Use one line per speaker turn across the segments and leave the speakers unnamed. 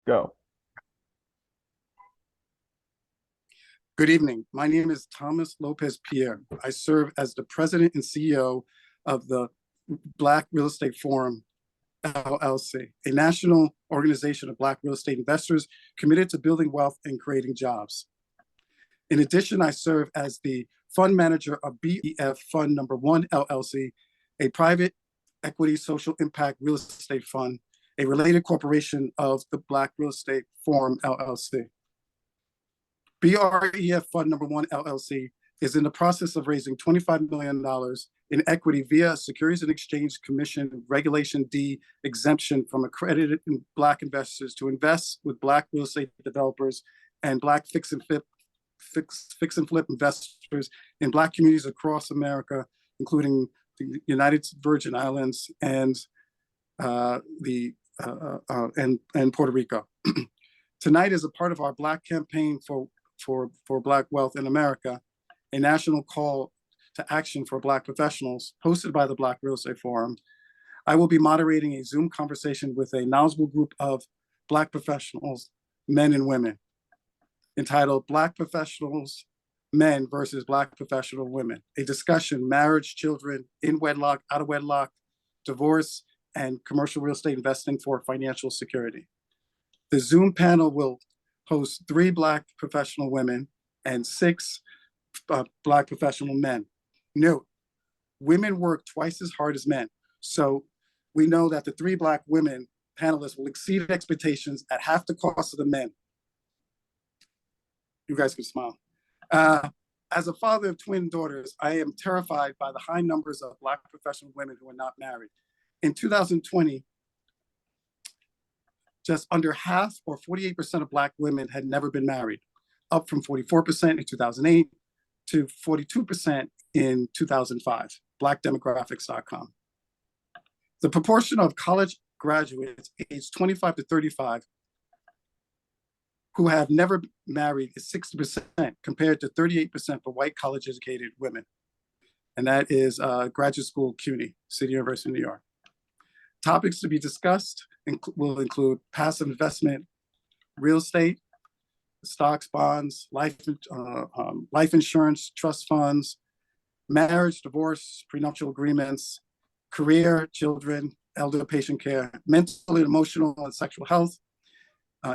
Go.
Good evening. My name is Thomas Lopez-Pierre. I serve as the president and CEO of the Black Real Estate Forum, LLC, a national organization of Black real estate investors committed to building wealth and creating jobs. In addition, I serve as the fund manager of BREF Fund Number 1, LLC, a private equity social impact real estate fund, a related corporation of the Black Real Estate Forum, LLC. BREF Fund Number 1, LLC is in the process of raising $25 million in equity via Securities and Exchange Commission Regulation D exemption from accredited Black investors to invest with Black real estate developers and Black fix and flip investors in Black communities across America, including the United Virgin Islands and Puerto Rico. Tonight is a part of our Black campaign for Black wealth in America, a national call to action for Black professionals hosted by the Black Real Estate Forum. I will be moderating a Zoom conversation with a knowledgeable group of Black professionals, men and women, entitled Black Professionals, Men versus Black Professional Women, a discussion, marriage, children, in wedlock, out of wedlock, divorce, and commercial real estate investing for financial security. The Zoom panel will host 3 Black professional women and 6 Black professional men. Note, women work twice as hard as men. So we know that the 3 Black women panelists will exceed expectations at half the cost of the men. You guys can smile. As a father of twin daughters, I am terrified by the high numbers of Black professional women who are not married. In 2020, just under half, or 48% of Black women had never been married, up from 44% in 2008 to 42% in 2005, blackdemographics.com. The proportion of college graduates aged 25 to 35 who have never married is 60% compared to 38% for white college-educated women. And that is graduate school CUNY, City University of New York. Topics to be discussed will include passive investment, real estate, stocks, bonds, life insurance, trust funds, marriage, divorce, prenuptial agreements, career, children, elder patient care, mental and emotional and sexual health.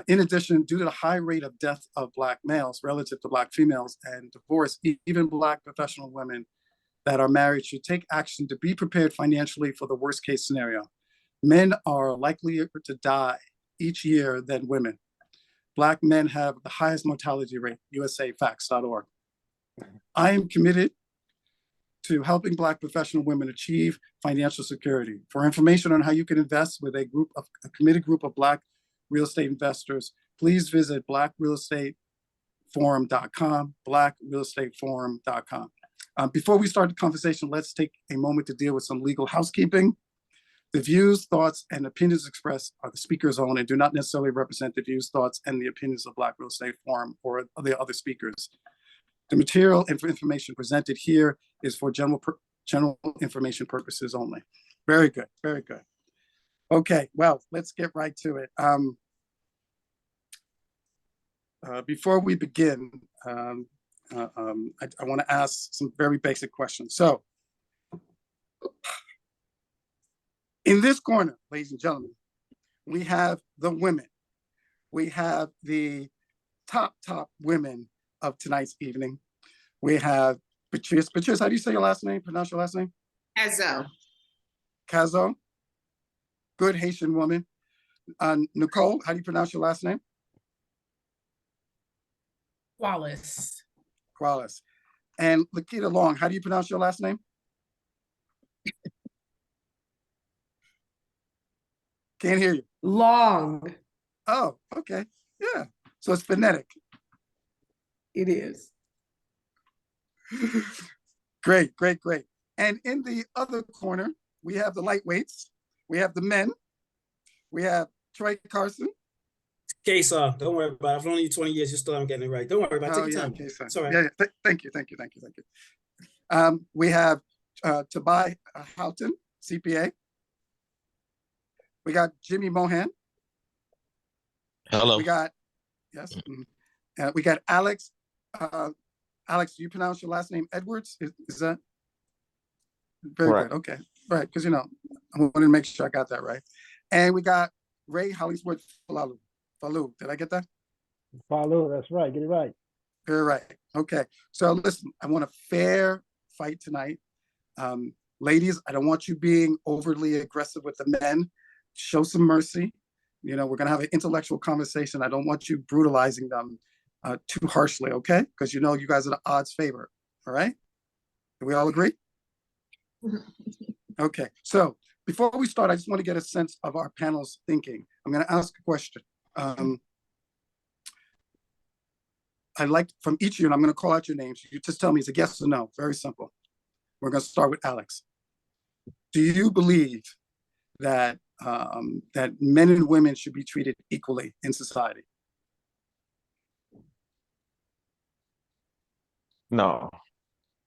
In addition, due to the high rate of death of Black males relative to Black females and divorce, even Black professional women that are married should take action to be prepared financially for the worst case scenario. Men are likelier to die each year than women. Black men have the highest mortality rate, usafacts.org. I am committed to helping Black professional women achieve financial security. For information on how you can invest with a committed group of Black real estate investors, please visit blackrealestateforum.com, blackrealestateforum.com. Before we start the conversation, let's take a moment to deal with some legal housekeeping. The views, thoughts, and opinions expressed are the speaker's own and do not necessarily represent the views, thoughts, and the opinions of Black Real Estate Forum or the other speakers. The material and information presented here is for general information purposes only. Very good, very good. Okay, well, let's get right to it. Before we begin, I want to ask some very basic questions. So, in this corner, ladies and gentlemen, we have the women. We have the top women of tonight's evening. We have Beatrice. Beatrice, how do you say your last name? Pronounce your last name?
Cazeau.
Cazeau. Good Haitian woman. Nicole, how do you pronounce your last name?
Quallis.
Quallis. And Lakita Long, how do you pronounce your last name? Can't hear you.
Long.
Oh, okay. Yeah. So it's phonetic.
It is.
Great, great, great. And in the other corner, we have the lightweights. We have the men. We have Troy Carson.
Cason, don't worry about it. I've known you 20 years, you still haven't getting it right. Don't worry about it. Take your time.
Cason.
It's all right.
Yeah. Thank you. We have Tobayi Howton, CPA. We got Jimmy Moyen.
Hello.
We got, yes, we got Alex. Alex, do you pronounce your last name Edwards? Is that? Very
Correct.
good, okay. Right, because, I wanted to make sure I got that right. And we got Rey Hollingsworth Falu. Did I get that?
Falu, that's right. Get it right.
Very right. Okay. So listen, I want a fair fight tonight. Ladies, I don't want you being overly aggressive with the men. Show some mercy. We're going to have an intellectual conversation. I don't want you brutalizing them too harshly, okay? Because you guys are the odds favorite. All right? Do we all agree? Okay. So before we start, I just want to get a sense of our panel's thinking. I'm going to ask a question. I'd like from each of you, and I'm going to call out your names. You just tell me, is it yes or no? Very simple. We're going to start with Alex. Do you believe that that men and women should be treated equally in society?
No.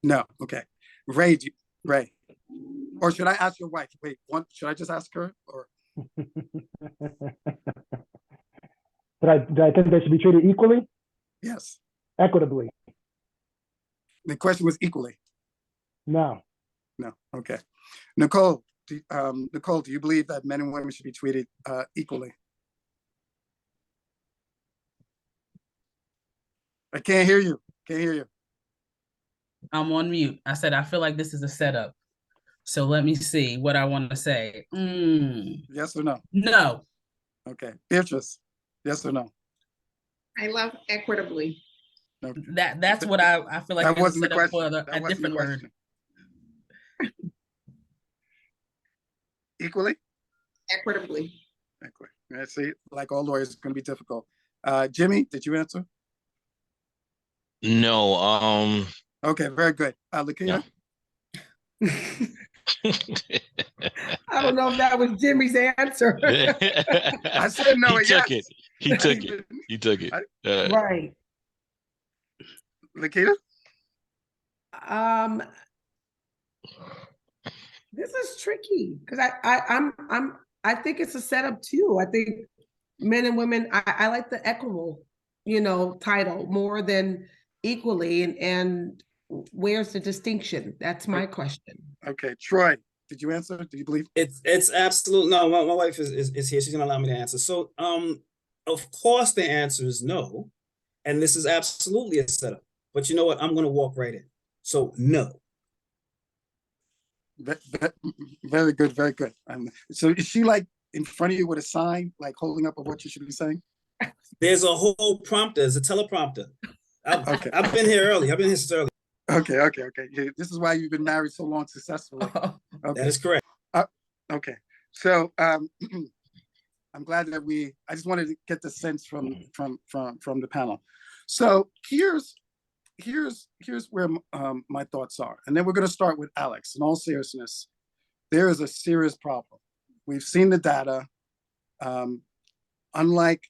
No. Okay. Ray, or should I ask your wife? Wait, should I just ask her? Or
Do I think they should be treated equally?
yes.
Equitably?
The question was equally.
No.
No. Okay. Nicole, do you believe that men and women should be treated equally? I can't hear you. Can't hear you.
I'm on mute. I said, I feel like this is a setup. So let me see what I want to say.
Yes or no?
No.
Okay. Beatrice, yes or no?
I love equitably.
Okay.
That's what I feel like
That
is
wasn't the
set up
question.
for
That
a
wasn't the
different word.
question. Equally?
Equitably.
Equally. Let's see, like all lawyers, it's going to be difficult. Jimmy, did you answer?
No.
Okay, very good. Lakita?
No.
I don't know if that was Jimmy's answer.
I said no.
He took it. He took it. He took it.
Right.
Lakita?
This is tricky because I think it's a setup too. I think men and women, I like the equitable, title more than equally. And where's the distinction? That's my question.
Okay, Troy, did you answer? Do you believe?
It's absolute no. My wife is here. She's gonna allow me to answer. So of course the answer is no, and this is absolutely a setup. But you know what? I'm gonna walk right in. So no.
Very good, very good. So is she like in front of you with a sign, like holding up of what you should be saying?
There's a whole prompter. There's a teleprompter.
Okay.
I've been here early. I've been here since early.
Okay. Yeah, this is why you've been married so long successfully. Okay.
That is correct.
Okay. So I'm glad that I just wanted to get the sense from the panel. So here's where my thoughts are. And then we're going to start with Alex. In all seriousness, there is a serious problem. We've seen the data. Unlike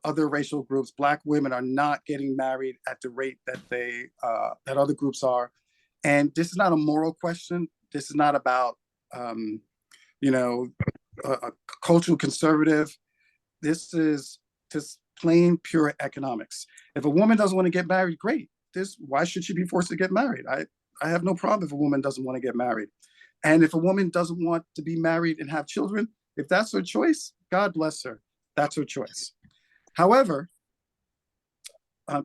other racial groups, Black women are not getting married at the rate that that other groups are. And this is not a moral question. This is not about, a cultural conservative. This is just plain pure economics. If a woman doesn't want to get married, great. Why should she be forced to get married? I have no problem if a woman doesn't want to get married. And if a woman doesn't want to be married and have children, if that's her choice, God bless her. That's her choice. However,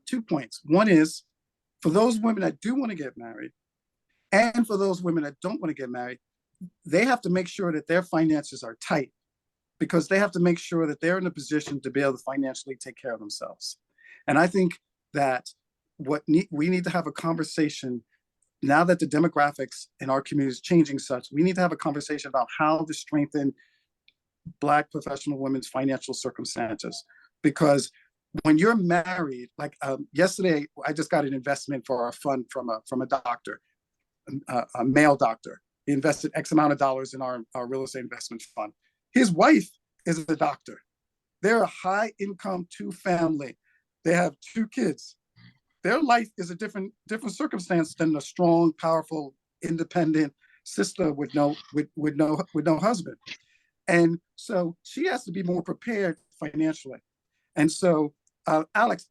2 points. One is, for those women that do want to get married, and for those women that don't want to get married, they have to make sure that their finances are tight, because they have to make sure that they're in a position to be able to financially take care of themselves. And I think that we need to have a conversation now that the demographics in our community is changing such. We need to have a conversation about how to strengthen Black professional women's financial circumstances. Because when you're married, like yesterday, I just got an investment for our fund from a doctor, a male doctor. He invested X amount of dollars in our real estate investment fund. His wife is a doctor. They're a high income two-family. They have 2 kids. Their life is a different circumstance than a strong, powerful, independent sister with no husband. And so she has to be more prepared financially. And so, Alex,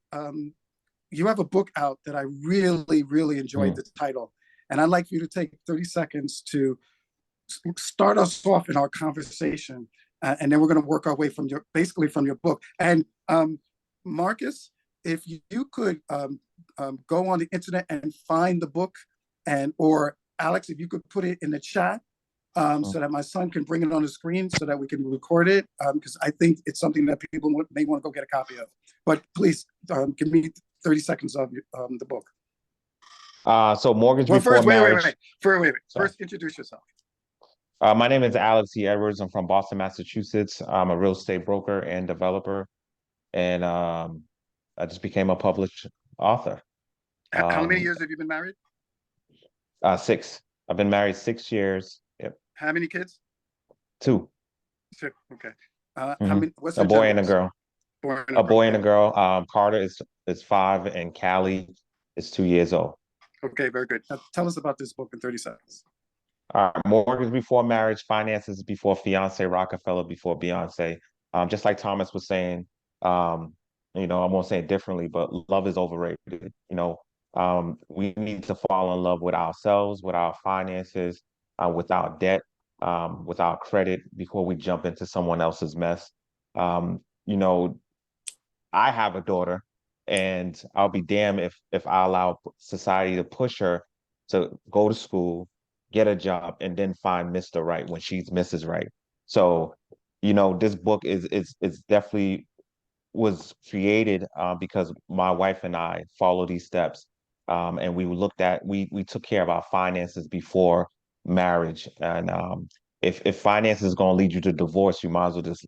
you have a book out that I really, really enjoyed the title. And I'd like for you to take 30 seconds to start us off in our conversation. And then we're going to work our way from basically from your book. And Marcus, if you could go on the internet and find the book, or Alex, if you could put it in the chat so that my son can bring it on the screen so that we can record it, because I think it's something that people may want to go get a copy of. But please give me 30 seconds of the book.
So mortgage
Well,
before
first,
marriage.
wait. First, introduce yourself.
My name is Alex E. Edwards. I'm from Boston, Massachusetts. I'm a real estate broker and developer, and I just became a published author.
How many years have you been married?
6. I've been married 6 years. Yep.
How many kids?
2.
2. Okay.
Mm-hmm.
How many? What's
a boy and a girl. A boy and a girl. Carter is 5, and Callie is 2 years old.
Okay, very good. Now, tell us about this book in 30 seconds.
Mortgage before marriage, finances before fiance, Rockefeller before Beyonce. Just like Thomas was saying, I won't say it differently, but love is overrated. We need to fall in love with ourselves, with our finances, with our debt, with our credit before we jump into someone else's mess. I have a daughter, and I'll be damned if I allow society to push her to go to school, get a job, and then find Mr. Right when she's Mrs. Right. So, this book is definitely was created because my wife and I follow these steps, and we took care of our finances before marriage. And if finance is going to lead you to divorce, you might as well just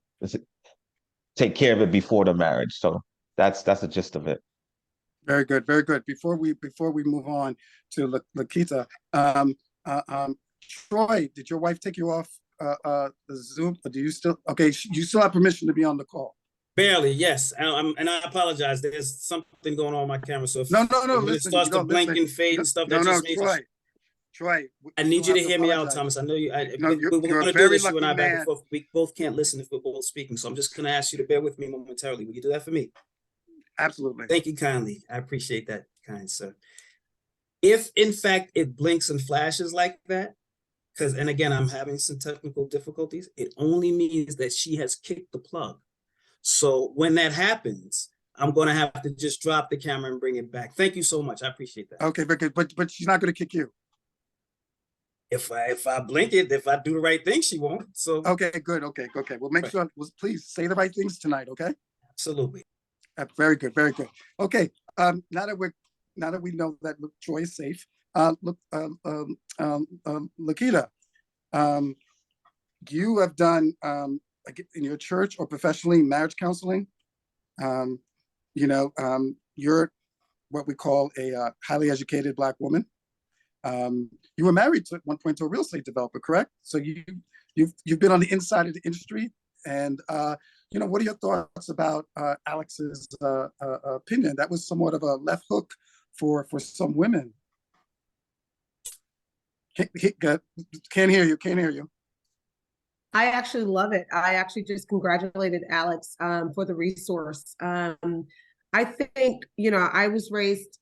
take care of it before the marriage. So that's the gist of it.
Very good, very good. Before we move on to Lakita, Troy, did your wife take you off the Zoom? Or do you still? Okay, you still have permission to be on the call.
Barely, yes. And I apologize. There's something going on my camera. So if
no.
If
Listen,
it starts to blink and fade and stuff, that just means
Troy.
I need you to hear me out, Thomas. I know you. We're going to do this, you and I, back and forth. We both can't listen if we're both speaking. So I'm just going to ask you to bear with me momentarily. Will you do that for me?
Absolutely.
Thank you kindly. I appreciate that, kind sir. If in fact it blinks and flashes like that, and again, I'm having some technical difficulties, it only means that she has kicked the plug. So when that happens, I'm going to have to just drop the camera and bring it back. Thank you so much. I appreciate that.
Okay, very good. But she's not going to kick you.
If I blink it, if I do the right thing, she won't. So
okay, good. Okay. Well, make sure. Please say the right things tonight. Okay.
Absolutely.
Very good. Very good. Okay. Now that we know that Troy is safe, Lakita, you have done in your church or professionally marriage counseling. You're what we call a highly educated Black woman. You were married at one point to a real estate developer, correct? So you've been on the inside of the industry, and what are your thoughts about Alex's opinion? That was somewhat of a left hook for some women. Can't hear you.
I actually love it. I actually just congratulated Alex for the resource. I think, I was raised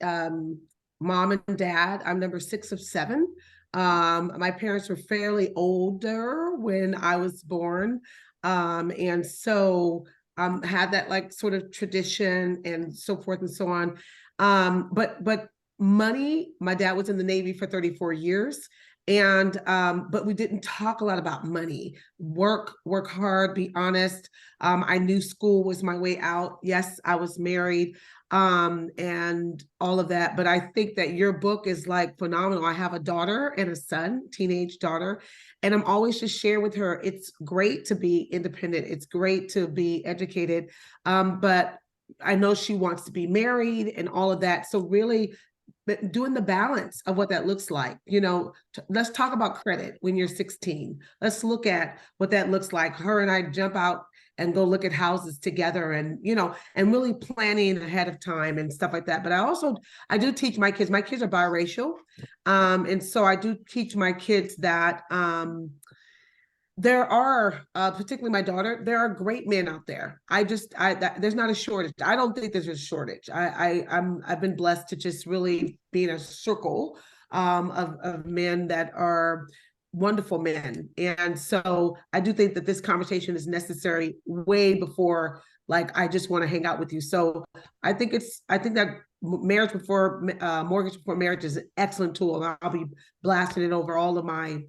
mom and dad. I'm number 6 of 7. My parents were fairly older when I was born. And so had that sort of tradition and so forth and so on. But money, my dad was in the Navy for 34 years. And but we didn't talk a lot about money. Work hard, be honest. I knew school was my way out. Yes, I was married, and all of that. But I think that your book is phenomenal. I have a daughter and a son, teenage daughter, and I'm always just share with her. It's great to be independent. It's great to be educated, but I know she wants to be married and all of that. So really, doing the balance of what that looks like. Let's talk about credit when you're 16. Let's look at what that looks like. Her and I jump out and go look at houses together, and and really planning ahead of time and stuff like that. But I do teach my kids. My kids are biracial, and so I do teach my kids that There are, particularly my daughter, there are great men out there. There's not a shortage. I don't think there's a shortage. I've been blessed to just really be in a circle of men that are wonderful men. And so I do think that this conversation is necessary way before, like, I just want to hang out with you. So I think that marriage before, mortgage before marriage is an excellent tool. And I'll be blasting it over all of my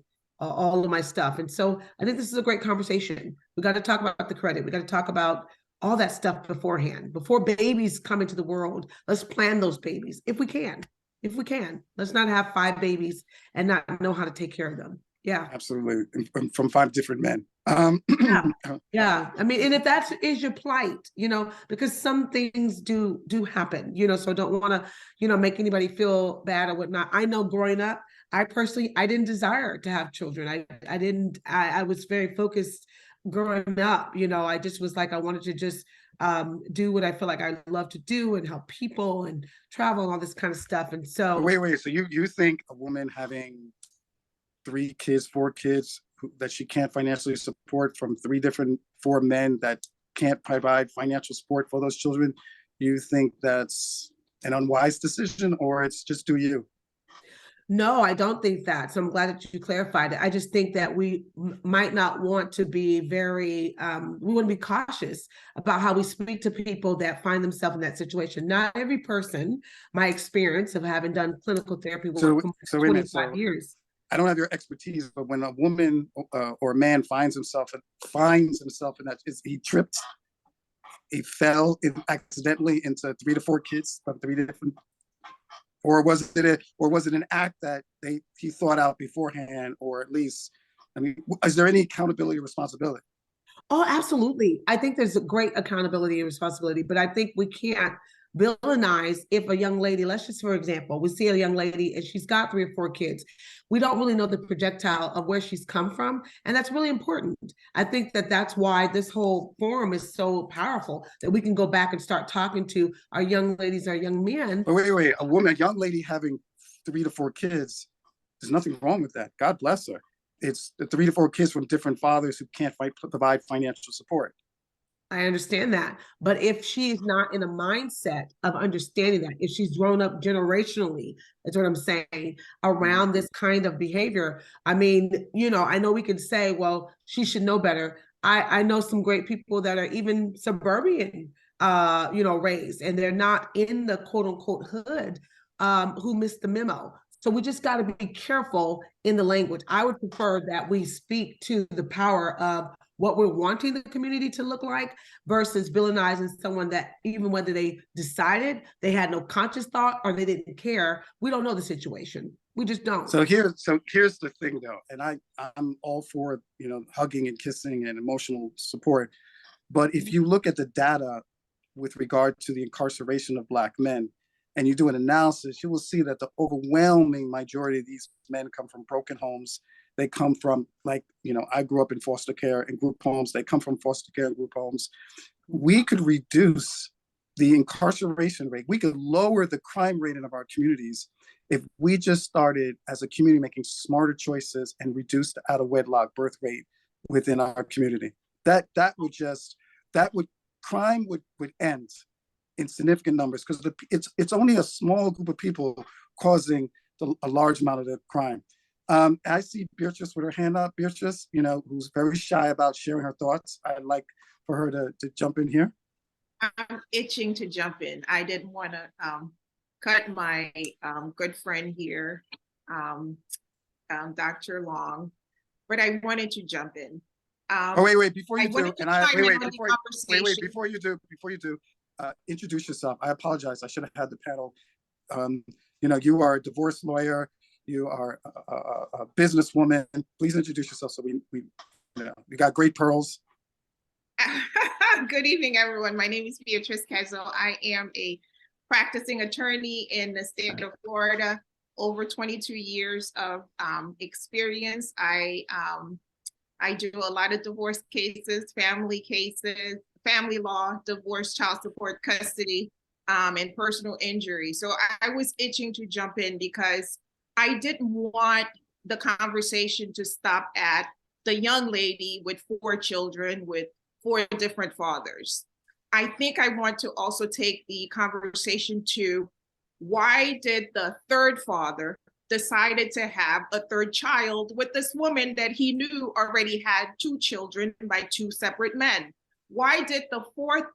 stuff. And so I think this is a great conversation. We got to talk about the credit. We got to talk about all that stuff beforehand. Before babies come into the world, let's plan those babies if we can. If we can, let's not have 5 babies and not know how to take care of them. Yeah,
Absolutely. From 5 different men.
yeah. I mean, and if that is your plight, because some things do happen, so don't want to, make anybody feel bad or whatnot. I know growing up, I didn't desire to have children. I was very focused growing up, I just was like, I wanted to just do what I feel like I love to do and help people and travel and all this kind of stuff. And so
Wait. So you think a woman having 3 kids, 4 kids that she can't financially support from 4 men that can't provide financial support for those children, you think that's an unwise decision, or it's just do you?
No, I don't think that. So I'm glad that you clarified it. I just think that we might not want to be we want to be cautious about how we speak to people that find themselves in that situation. Not every person, my experience of having done clinical therapy work for 25 years.
I don't have your expertise, but when a woman or a man finds himself in that, he tripped, he fell accidentally into 3 to 4 kids from 3 different, or was it an act that he thought out beforehand, or at least, I mean, is there any accountability or responsibility?
Oh, absolutely. I think there's a great accountability and responsibility, but I think we can't villainize if a young lady, let's just, for example, we see a young lady and she's got 3 or 4 kids. We don't really know the projectile of where she's come from. And that's really important. I think that that's why this whole forum is so powerful, that we can go back and start talking to our young ladies, our young men.
But wait, a young lady having 3 to 4 kids, there's nothing wrong with that. God bless her. It's the 3 to 4 kids from different fathers who can't provide financial support.
I understand that. But if she's not in a mindset of understanding that, if she's grown up generationally, that's what I'm saying, around this kind of behavior, I mean, I know we could say, well, she should know better. I know some great people that are even suburban, raised, and they're not in the quote unquote hood, who missed the memo. So we just got to be careful in the language. I would prefer that we speak to the power of what we're wanting the community to look like versus villainizing someone that, even whether they decided, they had no conscious thought or they didn't care. We don't know the situation. We just don't.
So here's the thing though, and I'm all for, hugging and kissing and emotional support. But if you look at the data with regard to the incarceration of Black men, and you do an analysis, you will see that the overwhelming majority of these men come from broken homes. They come from, I grew up in foster care and group homes. They come from foster care and group homes. We could reduce the incarceration rate. We could lower the crime rate in our communities if we just started as a community making smarter choices and reduce the out of wedlock birth rate within our community. Crime would end in significant numbers, because it's only a small group of people causing a large amount of the crime. I see Beatrice with her hand up. Beatrice, who's very shy about sharing her thoughts. I'd like for her to jump in here.
I'm itching to jump in. I didn't want to cut my good friend here, Dr. Long, but I wanted to jump in.
Before you do, introduce yourself. I apologize. I should have had the panel. You are a divorce lawyer. You are a businesswoman. Please introduce yourself so we got great pearls.
Good evening, everyone. My name is Beatrice Cazeau. I am a practicing attorney in the state of Florida. Over 22 years of experience. I do a lot of divorce cases, family law, divorce, child support, custody, and personal injury. So I was itching to jump in because I didn't want the conversation to stop at the young lady with 4 children with 4 different fathers. I think I want to also take the conversation to why did the third father decided to have a 3rd child with this woman that he knew already had 2 children by 2 separate men? Why did the 4th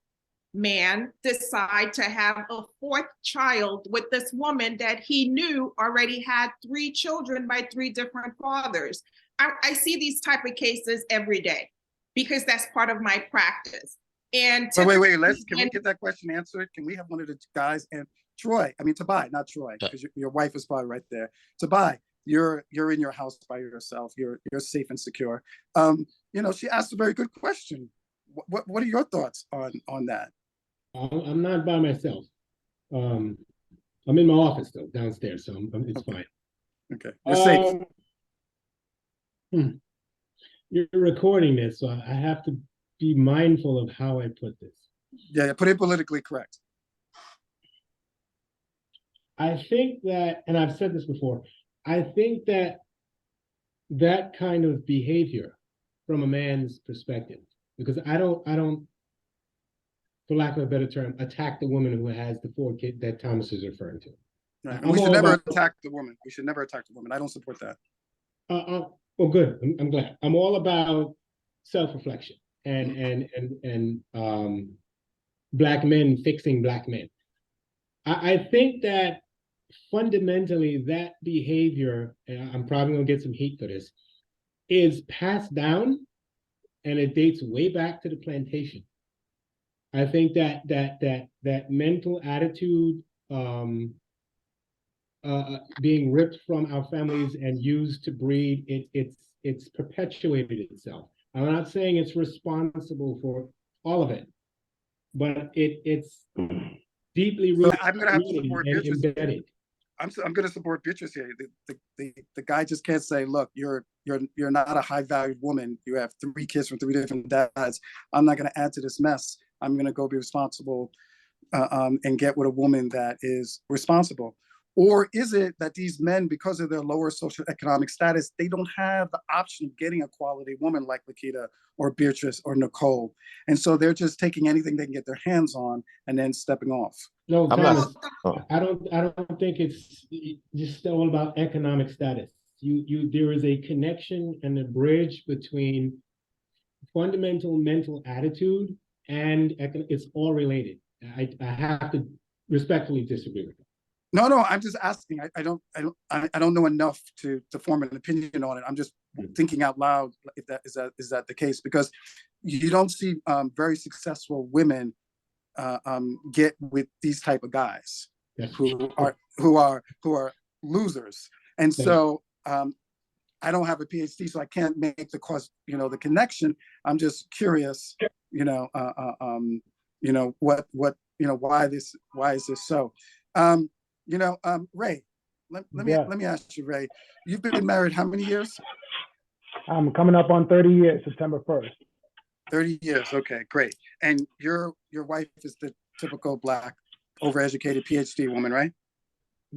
man decide to have a 4th child with this woman that he knew already had 3 children by 3 different fathers? I see these type of cases every day because that's part of my practice. And
wait, can we get that question answered? Can we have one of the guys and Tobayi, not Troy, because your wife is probably right there. Tobayi, you're in your house by yourself. You're safe and secure. She asked a very good question. What are your thoughts on that?
I'm not by myself. I'm in my office though, downstairs, so it's fine.
Okay, you're safe.
You're recording this, so I have to be mindful of how I put this.
Yeah, put it politically correct.
I think that, and I've said this before, I think that that kind of behavior from a man's perspective, because I don't, for lack of a better term, attack the woman who has the 4 kids that Thomas is referring to.
Right. We should never attack the woman. We should never attack the woman. I don't support that.
Well, good. I'm glad. I'm all about self-reflection and Black men fixing Black men. I think that fundamentally that behavior, and I'm probably gonna get some heat for this, is passed down, and it dates way back to the plantation. I think that mental attitude being ripped from our families and used to breed, it's perpetuated itself. I'm not saying it's responsible for all of it, but it's deeply rooted.
I'm going to have to support Beatrice.
Embedded.
I'm going to support Beatrice here. The guy just can't say, look, you're not a high valued woman. You have 3 kids from 3 different dads. I'm not going to add to this mess. I'm going to go be responsible and get with a woman that is responsible. Or is it that these men, because of their lower socioeconomic status, they don't have the option of getting a quality woman like Lakita or Beatrice or Nicole, and so they're just taking anything they can get their hands on and then stepping off?
No, Thomas, I don't think it's just all about economic status. There is a connection and a bridge between fundamental mental attitude and it's all related. I have to respectfully disagree with that.
No, I'm just asking. I don't know enough to form an opinion on it. I'm just thinking out loud if that is that the case, because you don't see very successful women get with these type of guys who are losers. And so I don't have a PhD, so I can't make the connection. I'm just curious, why is this so? Ray, let me ask you, Ray, you've been married how many years?
I'm coming up on 30 years, September 1st.
30 years, okay, great. And your wife is the typical Black, overeducated PhD woman, right?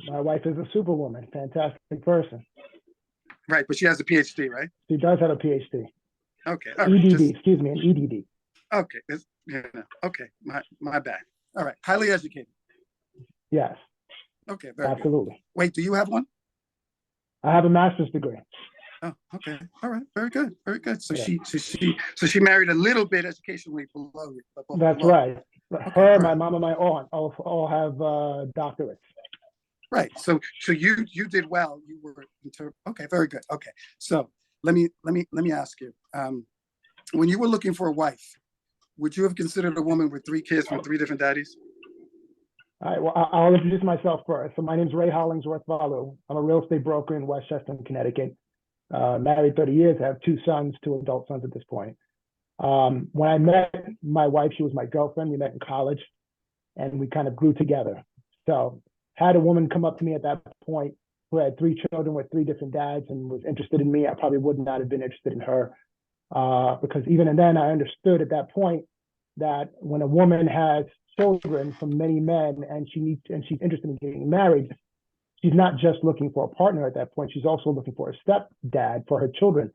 My wife is a superwoman, fantastic person.
Right, but she has a PhD, right?
She does have a PhD.
Okay.
Excuse me, an EDD.
Okay, okay, my bad. All right, highly educated.
Yes.
Okay, very
absolutely.
Good. Wait, do you have one?
I have a master's degree.
Oh, okay. All right, very good, very good. So
yeah.
she married a little bit educationally below you.
That's right. Her, my mom, and my aunt all have doctorates.
Right. So you did well. You were okay. Very good. Okay. So let me ask you. When you were looking for a wife, would you have considered a woman with 3 kids from 3 different daddies?
All right. Well, I'll introduce myself first. So my name is Rey Hollingsworth Falu. I'm a real estate broker in Westchester, Connecticut. Married 30 years. I have 2 sons, 2 adult sons at this point. When I met my wife, she was my girlfriend. We met in college, and we kind of grew together. So had a woman come up to me at that point who had 3 children with 3 different dads and was interested in me, I probably would not have been interested in her, because even then I understood at that point that when a woman has children from many men and she's interested in getting married, she's not just looking for a partner at that point. She's also looking for a stepdad for her children.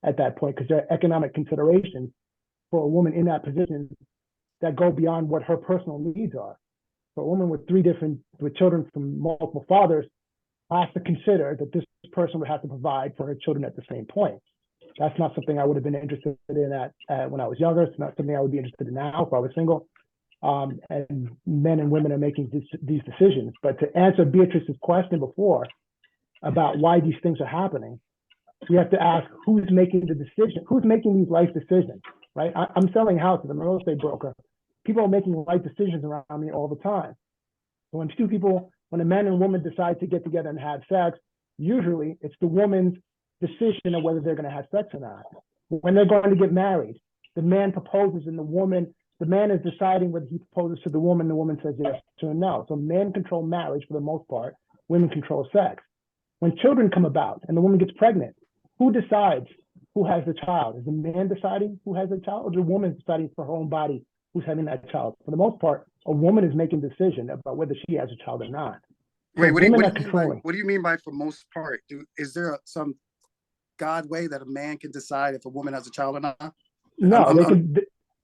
at that point, because there are economic considerations for a woman in that position that go beyond what her personal needs are. So a woman with with children from multiple fathers has to consider that this person would have to provide for her children at the same point. That's not something I would have been interested in when I was younger. It's not something I would be interested in now if I was single. And men and women are making these decisions. But to answer Beatrice's question before about why these things are happening, we have to ask who's making the decision, who's making these life decisions, right? I'm selling houses, I'm a real estate broker. People are making life decisions around me all the time. So when a man and woman decide to get together and have sex, usually it's the woman's decision of whether they're going to have sex or not. When they're going to get married, the man proposes and the man is deciding whether he proposes to the woman says yes or no. So men control marriage for the most part, women control sex. When children come about and the woman gets pregnant, who decides who has the child? Is the man deciding who has the child, or the woman deciding for her own body who's having that child? For the most part, a woman is making a decision about whether she has a child or not. So
Wait, what do you mean by for most part? Is there some God way that a man can decide if a woman has a child or not?
No,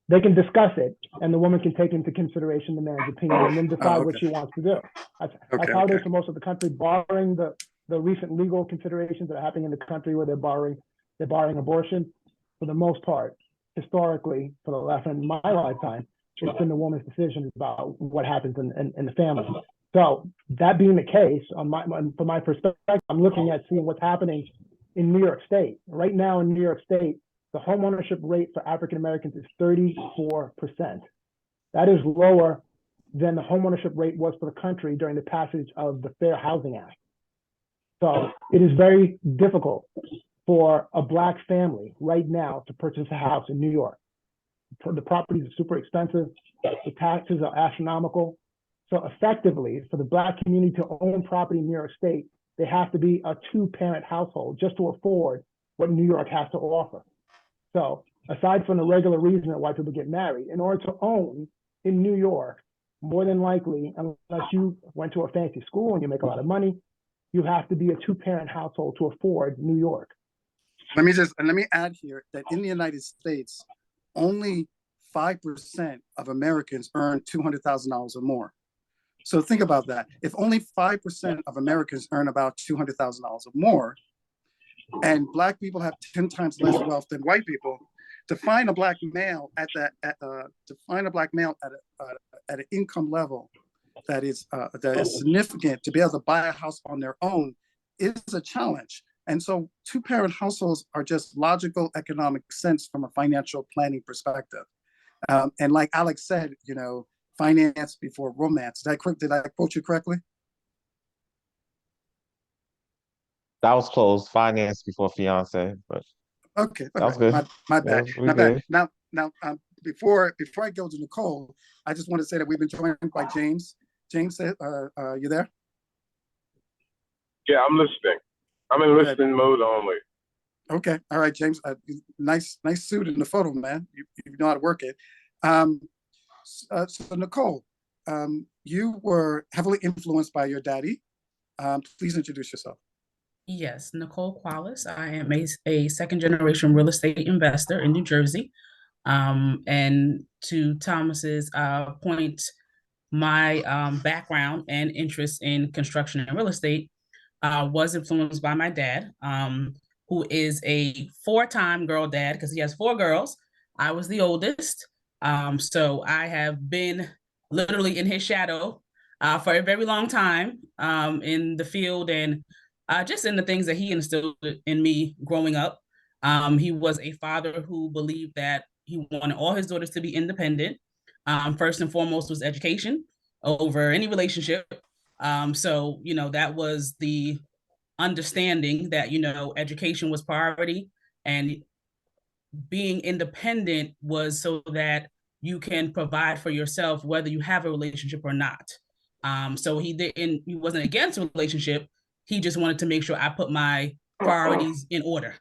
they can discuss it, and the woman can take into consideration the man's opinion and then decide what she wants to do. That's how it is for most of the country, barring the recent legal considerations that are happening in the country where they're barring abortion. For the most part, historically, for the last in my lifetime, it's been the woman's decision about what happens in the family. So that being the case, from my perspective, I'm looking at seeing what's happening in New York State. Right now in New York State, the home ownership rate for African Americans is 34%. That is lower than the home ownership rate was for the country during the passage of the Fair Housing Act. So it is very difficult for a Black family right now to purchase a house in New York. The properties are super expensive. The taxes are astronomical. So effectively, for the Black community to own property in New York State, they have to be a two-parent household just to afford what New York has to offer. So aside from the regular reason that why people get married, in order to own in New York, more than likely, unless you went to a fancy school and you make a lot of money, you have to be a two-parent household to afford New York.
Let me add here that in the United States, only 5% of Americans earn $200,000 or more. So think about that. If only 5% of Americans earn about $200,000 or more, and Black people have 10 times less wealth than white people, to find a Black male at an income level that is significant to be able to buy a house on their own is a challenge. And so two-parent households are just logical economic sense from a financial planning perspective. And like Alex said, finance before romance. Did I quote you correctly?
That was close. Finance before fiance, but
okay.
That was good.
My bad.
My bad.
Now, before I go to Nicole, I just want to say that we've been joined by James. James, you there?
Yeah, I'm listening. I'm in listening mode only.
Okay. All right, James. Nice suit in the photo, man. You know how to work it. So Nicole, you were heavily influenced by your daddy. Please introduce yourself.
Yes, Nicole Quallis. I am a second-generation real estate investor in New Jersey. And to Thomas's point, my background and interest in construction and real estate was influenced by my dad, who is a 4-time girl dad because he has 4 girls. I was the oldest. So I have been literally in his shadow for a very long time in the field and just in the things that he instilled in me growing up. He was a father who believed that he wanted all his daughters to be independent. First and foremost was education over any relationship. So, that was the understanding that, education was priority and being independent was so that you can provide for yourself, whether you have a relationship or not. So he wasn't against a relationship. He just wanted to make sure I put my priorities in order.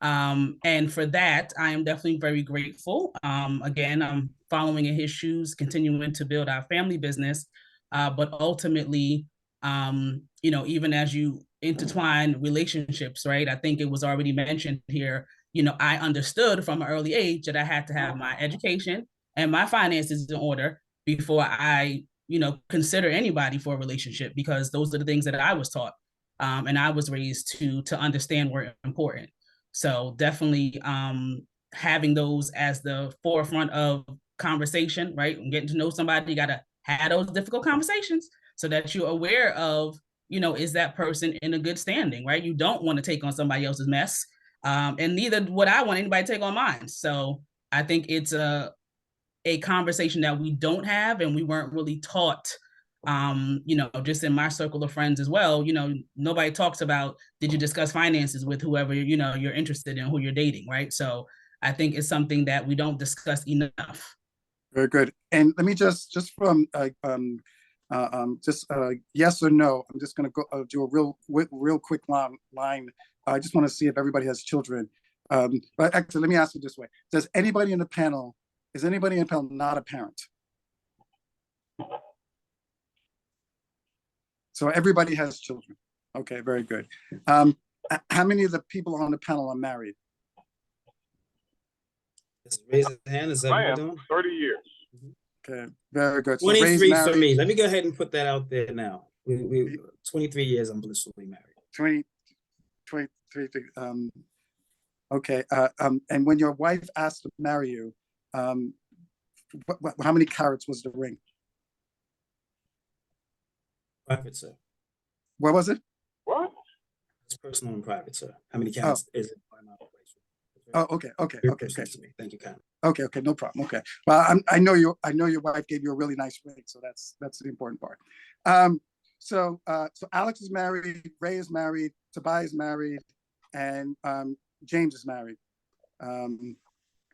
And for that, I am definitely very grateful. Again, I'm following in his shoes, continuing to build our family business. But ultimately, even as you intertwine relationships, right? I think it was already mentioned here, I understood from an early age that I had to have my education and my finances in order before I, consider anybody for a relationship, because those are the things that I was taught. And I was raised to understand were important. So definitely having those as the forefront of conversation, right? And getting to know somebody, you got to have those difficult conversations so that you're aware of, is that person in a good standing, right? You don't want to take on somebody else's mess. And neither would I want anybody to take on mine. So I think it's a conversation that we don't have, and we weren't really taught, just in my circle of friends as well. Nobody talks about, did you discuss finances with whoever, you're interested in, who you're dating, right? So I think it's something that we don't discuss enough.
Very good. And let me just from yes or no, I'm just going to go do a real quick line. I just want to see if everybody has children. But actually, let me ask you this way: is anybody in the panel not a parent? So everybody has children. Okay, very good. How many of the people on the panel are married?
Just raise a hand. Is that
I
what
am
we're doing?
30 years.
Okay, very good. So
23 for me. Let me go ahead and put that out there now. We 23 years I'm blissfully married.
23. Okay. And when your wife asked to marry you, how many carats was the ring?
Private, sir.
What was it?
What?
It's personal and private, sir. How many carats is it?
Oh, okay.
Thank you, Kyle.
Okay, no problem. Okay. Well, I know your wife gave you a really nice ring, so that's the important part. So Alex is married, Ray is married, Tobayi is married, and James is married.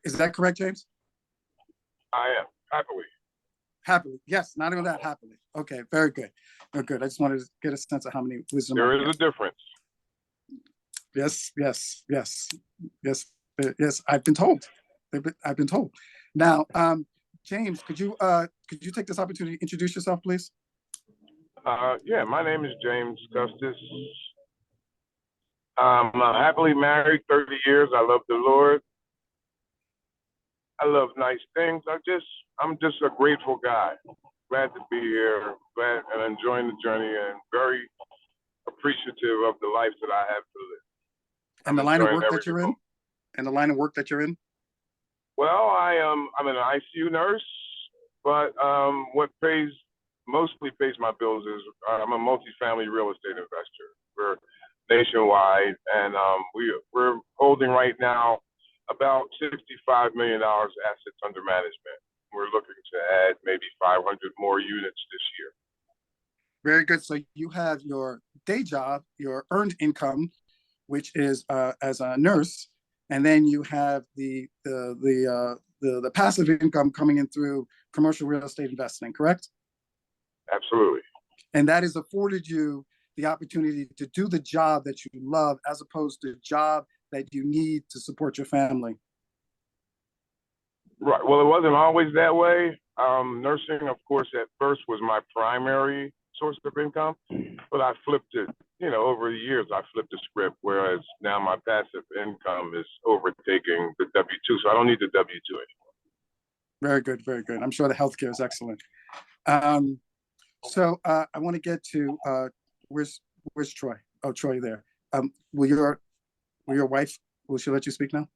Is that correct, James?
I am, happily.
Happily, yes. Not only that, happily. Okay, very good. Very good. I just wanted to get a sense of how many wisdom.
There is a difference.
Yes. I've been told. Now, James, could you take this opportunity to introduce yourself, please?
Yeah, my name is James Custus. I'm happily married, 30 years. I love the Lord. I love nice things. I'm just a grateful guy. Glad to be here, glad and enjoying the journey, and very appreciative of the life that I have to live.
And the line of work that you're in? And the line of work that you're in?
Well, I'm an ICU nurse, but what mostly pays my bills is I'm a multifamily real estate investor. We're nationwide, and we're holding right now about $65 million assets under management. We're looking to add maybe 500 more units this year.
Very good. So you have your day job, your earned income, which is as a nurse, and then you have the passive income coming in through commercial real estate investing, correct?
Absolutely.
And that has afforded you the opportunity to do the job that you love, as opposed to a job that you need to support your family.
Right. Well, it wasn't always that way. Nursing, of course, at first was my primary source of income, but I flipped it. Over the years, I flipped the script, whereas now my passive income is overtaking the W-2, so I don't need the W-2 anymore.
Very good, very good. I'm sure the healthcare is excellent. So I want to get to where's Troy? Oh, Troy there. Will your wife, will she let you speak now?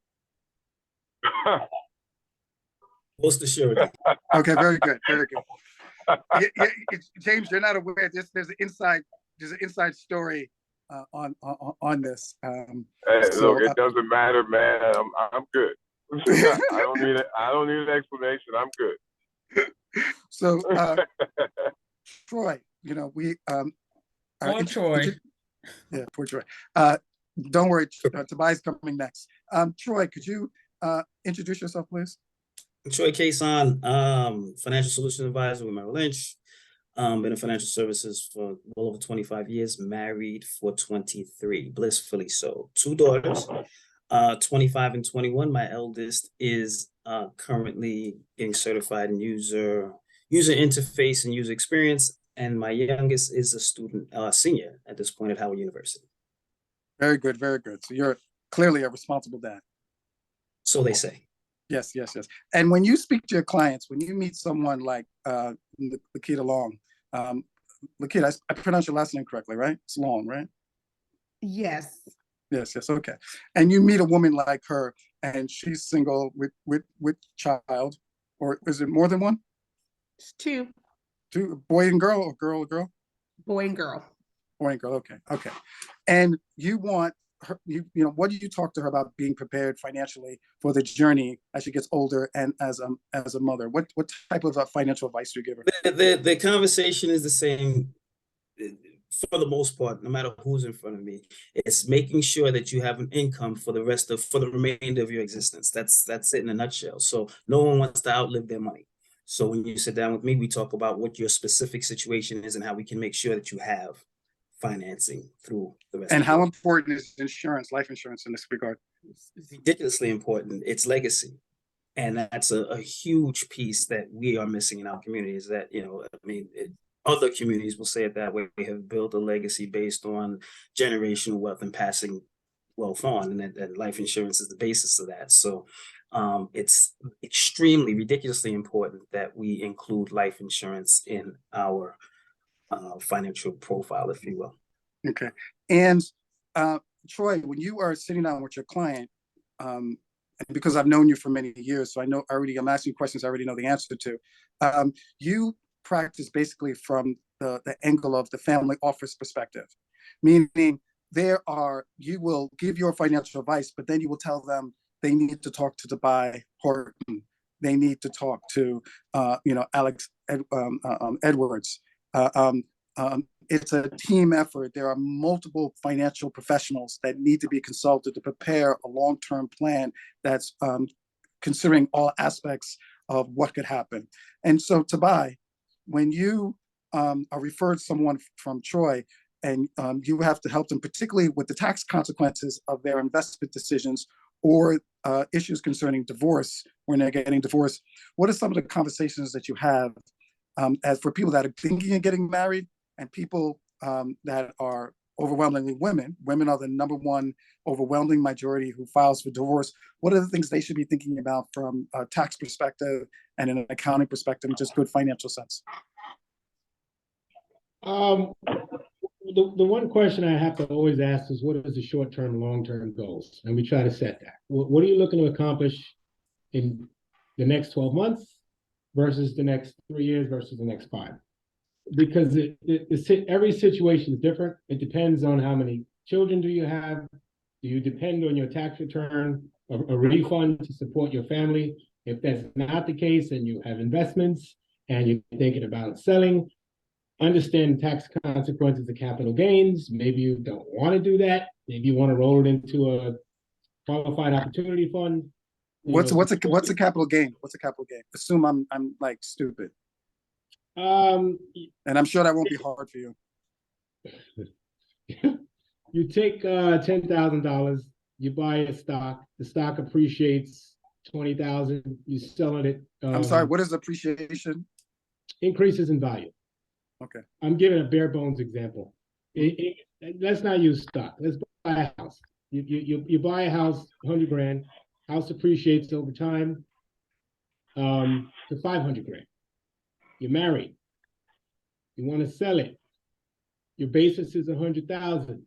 Most assuredly.
Okay, very good, very good. James, you're not aware. There's an inside story on this.
Hey, look, it doesn't matter, man. I'm good. I don't need an explanation. I'm good.
So, Troy, we.
Poor Troy.
Yeah, poor Troy. Don't worry, Tobayi's coming next. Troy, could you introduce yourself, please?
Troy Cason, financial solution advisor with Merrill Lynch. Been in financial services for well over 25 years, married for 23, blissfully so. 2 daughters, 25 and 21. My eldest is currently getting certified in user interface and user experience. And my youngest is a student, senior at this point at Howard University.
Very good, very good. So you're clearly a responsible dad.
So they say.
Yes, yes, yes. And when you speak to your clients, when you meet someone like Lakita Long, Lakita, I pronounced your last name correctly, right? It's Long, right?
Yes.
Yes, yes, okay. And you meet a woman like her, and she's single with child, or is it more than one?
It's two.
Two, boy and girl, or girl and girl?
Boy and girl.
Boy and girl, okay, okay. And you want her, you know, what do you talk to her about being prepared financially for the journey as she gets older and as a mother? What type of financial advice do you give her?
The conversation is the same for the most part, no matter who's in front of me. It's making sure that you have an income for the remainder of your existence. That's it in a nutshell. So no one wants to outlive their money. So when you sit down with me, we talk about what your specific situation is and how we can make sure that you have financing through the rest.
And how important is insurance, life insurance, in this regard?
It's ridiculously important. It's legacy. And that's a huge piece that we are missing in our communities. That, you know, I mean, other communities will say it that way. We have built a legacy based on generational wealth and passing wealth on, and that life insurance is the basis of that. So it's extremely ridiculously important that we include life insurance in our financial profile, if you will.
Okay. And Troy, when you are sitting down with your client, and because I've known you for many years, so I know already, I'm asking questions I already know the answer to. You practice basically from the angle of the family office perspective, meaning you will give your financial advice, but then you will tell them they need to talk to Tobayi Horton. They need to talk to, Alex Edwards. It's a team effort. There are multiple financial professionals that need to be consulted to prepare a long-term plan that's considering all aspects of what could happen. And so, Tobayi, when you are referred someone from Troy, and you have to help them, particularly with the tax consequences of their investment decisions or issues concerning divorce, when they're getting divorced, what are some of the conversations that you have as for people that are thinking of getting married and people that are overwhelmingly women? Women are the number one overwhelming majority who files for divorce. What are the things they should be thinking about from a tax perspective and an accounting perspective, and just good financial sense?
The one question I have to always ask is, what is the short-term, long-term goals? And we try to set that. What are you looking to accomplish in the next 12 months versus the next 3 years versus the next 5? Because every situation is different. It depends on how many children do you have. Do you depend on your tax return, a refund to support your family? If that's not the case and you have investments and you're thinking about selling, understand tax consequences of capital gains. Maybe you don't want to do that. Maybe you want to roll it into a qualified opportunity fund.
What's a capital gain? What's a capital gain? Assume I'm like stupid. And I'm sure that won't be hard for you.
You take $10,000, you buy a stock, the stock appreciates 20,000, you sell it.
I'm sorry, what is appreciation?
Increases in value.
Okay.
I'm giving a bare bones example. Let's not use stock. Let's buy a house. You buy a house, 100 grand. House appreciates over time to 500 grand. You're married. You want to sell it. Your basis is 100,000.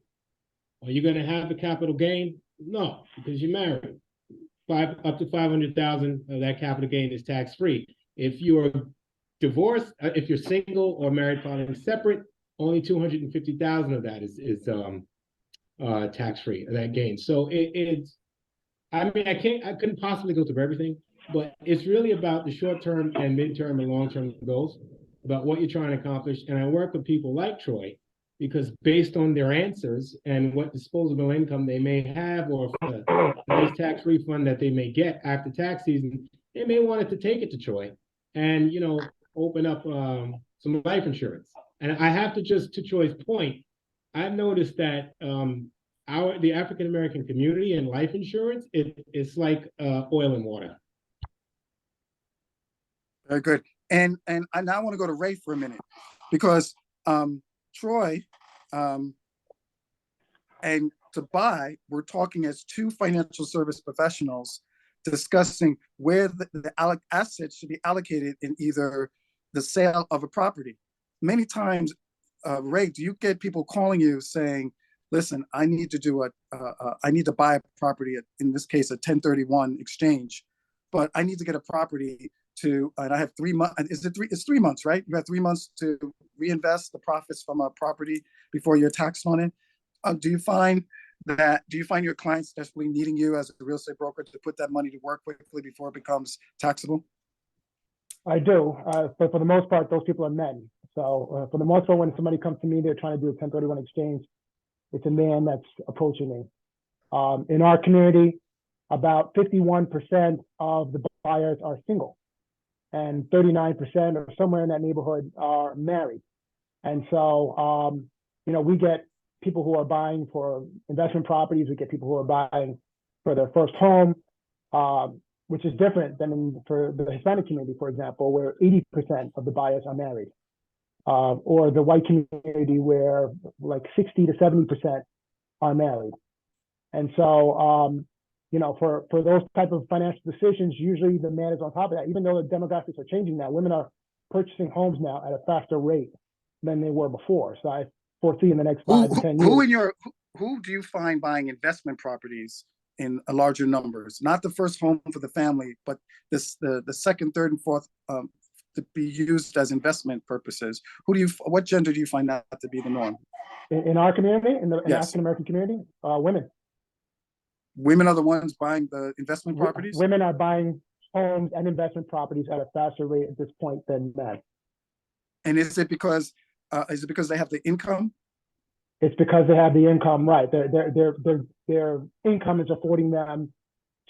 Are you going to have a capital gain? No, because you're married. Up to 500,000 of that capital gain is tax free. If you're divorced, if you're single or married filing separate, only 250,000 of that is tax free, that gain. So it's, I mean, I couldn't possibly go through everything, but it's really about the short term and midterm and long term goals, about what you're trying to accomplish. And I work with people like Troy because based on their answers and what disposable income they may have, or a nice tax refund that they may get after tax season, they may want to take it to Troy and, open up some life insurance. And I have to just, to Troy's point, I've noticed that the African American community and life insurance, it's like oil and water.
Very good. And I now want to go to Ray for a minute, because Troy and Tobayi, we're talking as two financial service professionals discussing where the assets should be allocated in either the sale of a property. Many times, Ray, do you get people calling you saying, listen, I need to I need to buy a property, in this case, a 1031 exchange, but I need to get a property and I have 3 months, it's 3 months, right? You have 3 months to reinvest the profits from a property before you're taxed on it. Do you find your clients desperately needing you as a real estate broker to put that money to work quickly before it becomes taxable?
I do, but for the most part, those people are men. So for the most part, when somebody comes to me, they're trying to do a 1031 exchange. It's a man that's approaching me. In our community, about 51% of the buyers are single, and 39% or somewhere in that neighborhood are married. And so, we get people who are buying for investment properties. We get people who are buying for their first home, which is different than for the Hispanic community, for example, where 80% of the buyers are married. Or the white community where like 60 to 70% are married. And so, for those type of financial decisions, usually the man is on top of that. Even though the demographics are changing now, women are purchasing homes now at a faster rate than they were before. So I foresee in the next 5 to 10 years.
Who do you find buying investment properties in larger numbers? Not the first home for the family, but the second, third, and fourth to be used as investment purposes. What gender do you find that to be the norm?
In our community, in the
Yes.
African American community, women.
Women are the ones buying the investment properties?
Women are buying homes and investment properties at a faster rate at this point than men.
And is it because they have the income?
It's because they have the income, right? Their income is affording them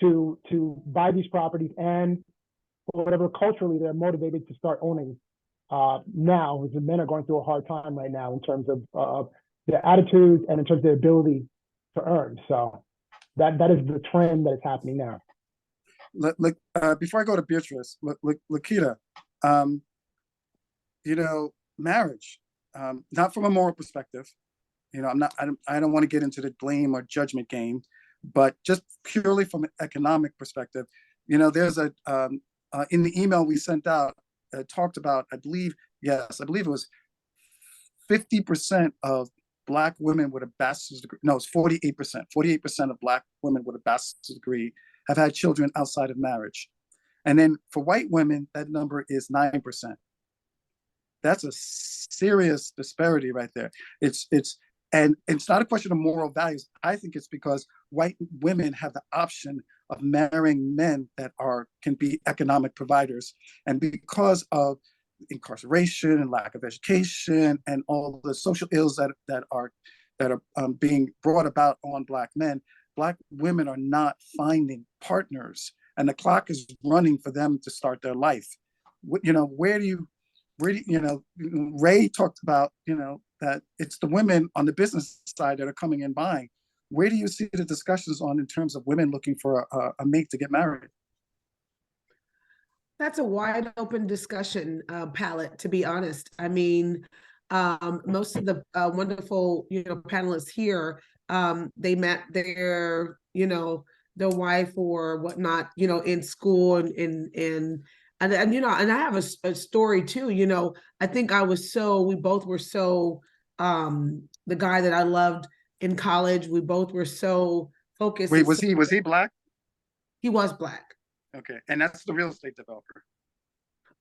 to buy these properties, and for whatever culturally they're motivated to start owning now, as the men are going through a hard time right now in terms of their attitudes and in terms of their ability to earn. So that is the trend that is happening now.
Before I go to Beatrice, Lakita, marriage, not from a moral perspective, I don't want to get into the blame or judgment game, but just purely from an economic perspective, there's in the email we sent out, talked about, I believe it was 50% of Black women with a bachelor's degree. No, it's 48%. 48% of Black women with a bachelor's degree have had children outside of marriage. And then for white women, that number is 9%. That's a serious disparity right there. And it's not a question of moral values. I think it's because white women have the option of marrying men that can be economic providers. And because of incarceration and lack of education and all the social ills that are being brought about on Black men, Black women are not finding partners, and the clock is running for them to start their life. Ray talked about, that it's the women on the business side that are coming and buying. Where do you see the discussions in terms of women looking for a mate to get married?
That's a wide open discussion palette, to be honest. I mean, most of the wonderful, panelists here, they met their wife or whatnot, in school and I have a story too. I think we both were so, the guy that I loved in college, we both were so focused.
Wait, was he Black?
He was Black.
Okay, and that's the real estate developer.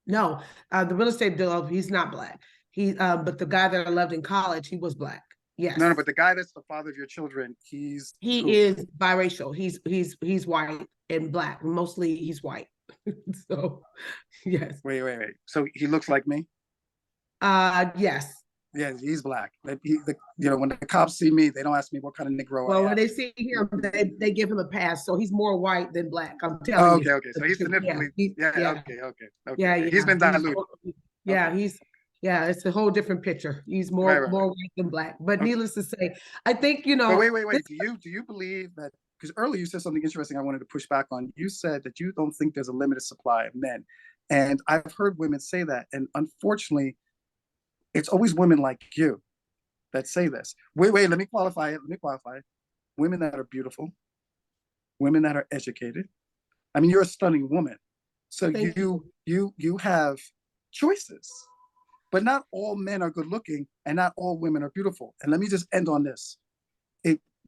No, the real estate developer, he's not Black. But the guy that I loved in college, he was Black. Yes.
No, but the guy that's the father of your children, he
is biracial. He's white and Black. Mostly he's white. So, yes.
Wait. So he looks like me?
Yes.
Yeah, he's Black. When the cops see me, they don't ask me what kind of Negro I am.
Well, when they see him, they give him a pass. So he's more white than Black. I'm telling you.
Okay. So he's significantly. Okay.
Yeah.
He's been diluted.
It's a whole different picture. He's more white than Black. But needless to say, I think But
wait. Do you believe that? Because earlier you said something interesting I wanted to push back on. You said that you don't think there's a limited supply of men. And I've heard women say that. And unfortunately, it's always women like you that say this. Wait, let me qualify it. Women that are beautiful, women that are educated, I mean, you're a stunning woman. So
Thank
you have choices, but not all men are good looking and not all women are beautiful. And let me just end on this.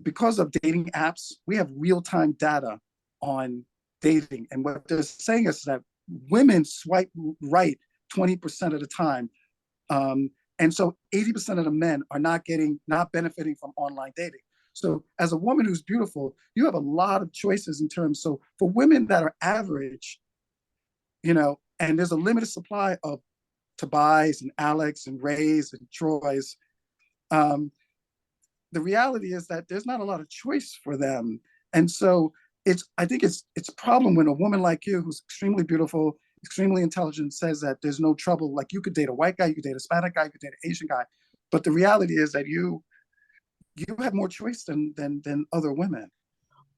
Because of dating apps, we have real-time data on dating. And what they're saying is that women swipe right 20% of the time. And so 80% of the men are not benefiting from online dating. So as a woman who's beautiful, you have a lot of choices in terms. So for women that are average, and there's a limited supply of Tobayis and Alex and Rays and Troys, the reality is that there's not a lot of choice for them. And so I think it's a problem when a woman like you, who's extremely beautiful, extremely intelligent, says that there's no trouble. Like, you could date a white guy, you could date a Hispanic guy, you could date an Asian guy. But the reality is that you have more choice than other women.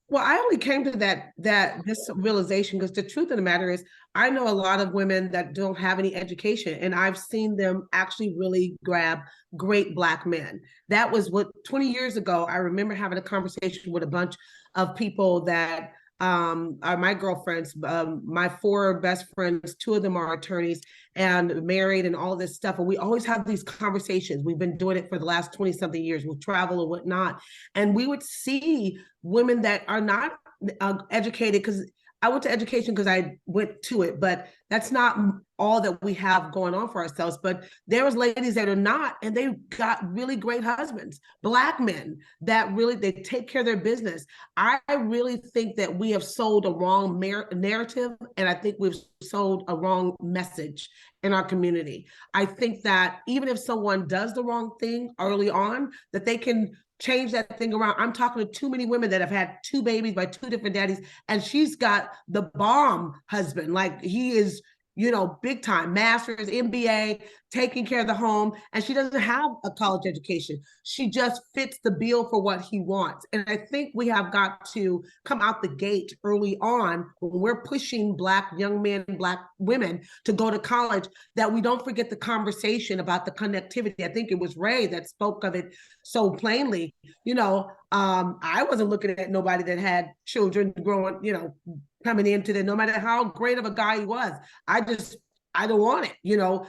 Well, I only came to this realization because the truth of the matter is, I know a lot of women that don't have any education, and I've seen them actually really grab great Black men. That was what 20 years ago, I remember having a conversation with a bunch of people that are my girlfriends, my 4 best friends, 2 of them are attorneys and married and all this stuff. And we always have these conversations. We've been doing it for the last 20 something years with travel and whatnot. And we would see women that are not educated, because I went to education because I went to it, but that's not all that we have going on for ourselves. But there was ladies that are not, and they got really great husbands, Black men that really, they take care of their business. I really think that we have sold a wrong narrative, and I think we've sold a wrong message in our community. I think that even if someone does the wrong thing early on, that they can change that thing around. I'm talking to too many women that have had 2 babies by 2 different daddies, and she's got the bomb husband. Like, he is, big time, master's, MBA, taking care of the home, and she doesn't have a college education. She just fits the bill for what he wants. And I think we have got to come out the gate early on when we're pushing Black young men, Black women to go to college, that we don't forget the conversation about the connectivity. I think it was Ray that spoke of it so plainly. I wasn't looking at nobody that had children growing, coming into there, no matter how great of a guy he was. I don't want it,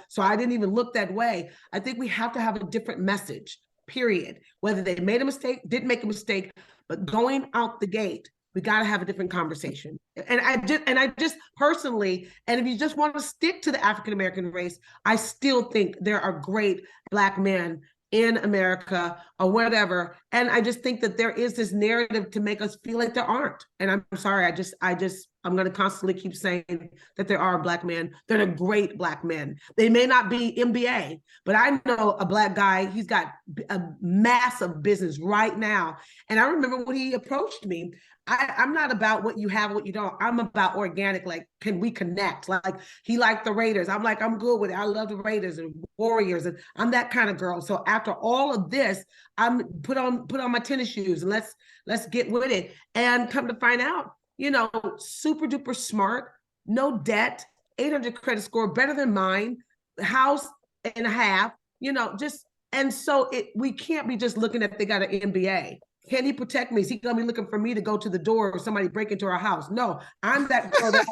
so I didn't even look that way. I think we have to have a different message, period. Whether they made a mistake, didn't make a mistake, but going out the gate, we got to have a different conversation. And I just personally, and if you just want to stick to the African-American race, I still think there are great Black men in America or whatever. And I just think that there is this narrative to make us feel like there aren't. And I'm sorry, I'm going to constantly keep saying that there are Black men that are great Black men. They may not be MBA, but I know a Black guy, he's got a massive business right now. And I remember when he approached me, I'm not about what you have, what you don't. I'm about organic. Like, can we connect? Like, he liked the Raiders. I'm like, I'm good with it. I love the Raiders and Warriors, and I'm that kind of girl. So after all of this, I'm put on my tennis shoes and let's get with it. And come to find out, super duper smart, no debt, 800 credit score, better than mine, house and a half, and so we can't be just looking at they got an MBA. Can he protect me? Is he gonna be looking for me to go to the door or somebody break into our house? No, I'm that girl that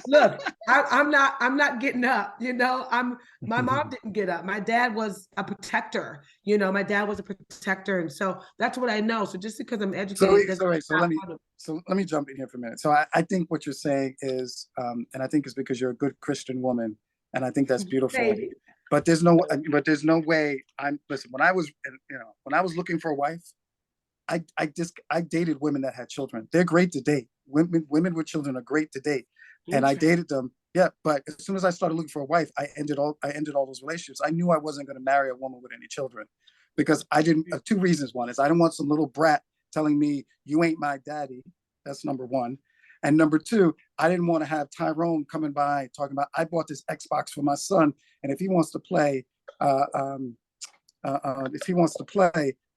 look, I'm not getting up, my mom didn't get up. My dad was a protector, my dad was a protector. And so that's what I know. So just because I'm educated.
So let me jump in here for a minute. So I think what you're saying is, and I think it's because you're a good Christian woman, and I think that's beautiful.
Maybe.
But there's no way listen, when I was looking for a wife, I dated women that had children. They're great to date. Women with children are great to date. And I dated them. Yeah, but as soon as I started looking for a wife, I ended all those relationships. I knew I wasn't going to marry a woman with any children, because I didn't. 2 reasons. One is I didn't want some little brat telling me you ain't my daddy. That's number one. And number 2, I didn't want to have Tyrone coming by talking about, I bought this Xbox for my son, and if he wants to play,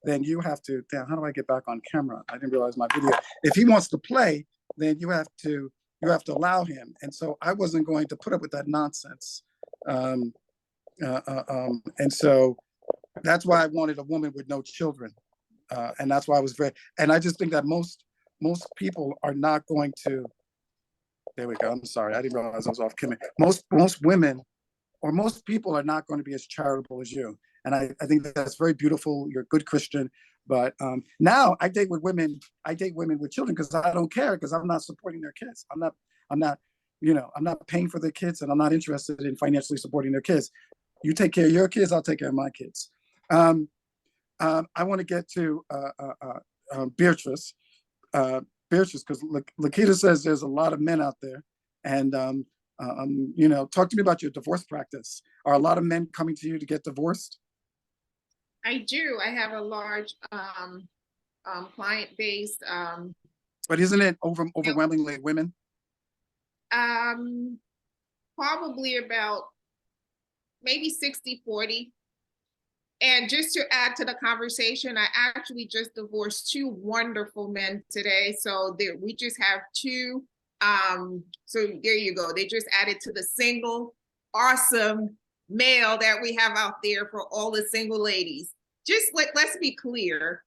then you have to. Damn, how do I get back on camera? I didn't realize my video. If he wants to play, then you have to allow him. And so I wasn't going to put up with that nonsense. And so that's why I wanted a woman with no children. And that's why I was and I just think that most people are not going to There we go. I'm sorry. I didn't realize I was off camera. Most women or most people are not going to be as charitable as you. And I think that's very beautiful. You're a good Christian. But now I date with women with children because I don't care, because I'm not supporting their kids. I'm not paying for their kids, and I'm not interested in financially supporting their kids. You take care of your kids, I'll take care of my kids. I want to get to Beatrice. Beatrice, because Lakita says there's a lot of men out there. And talk to me about your divorce practice. Are a lot of men coming to you to get divorced?
I do. I have a large client base.
But isn't it overwhelmingly women?
Probably about maybe 60-40. And just to add to the conversation, I actually just divorced 2 wonderful men today. So we just have 2. So there you go. They just added to the single, awesome male that we have out there for all the single ladies. Just let's be clear.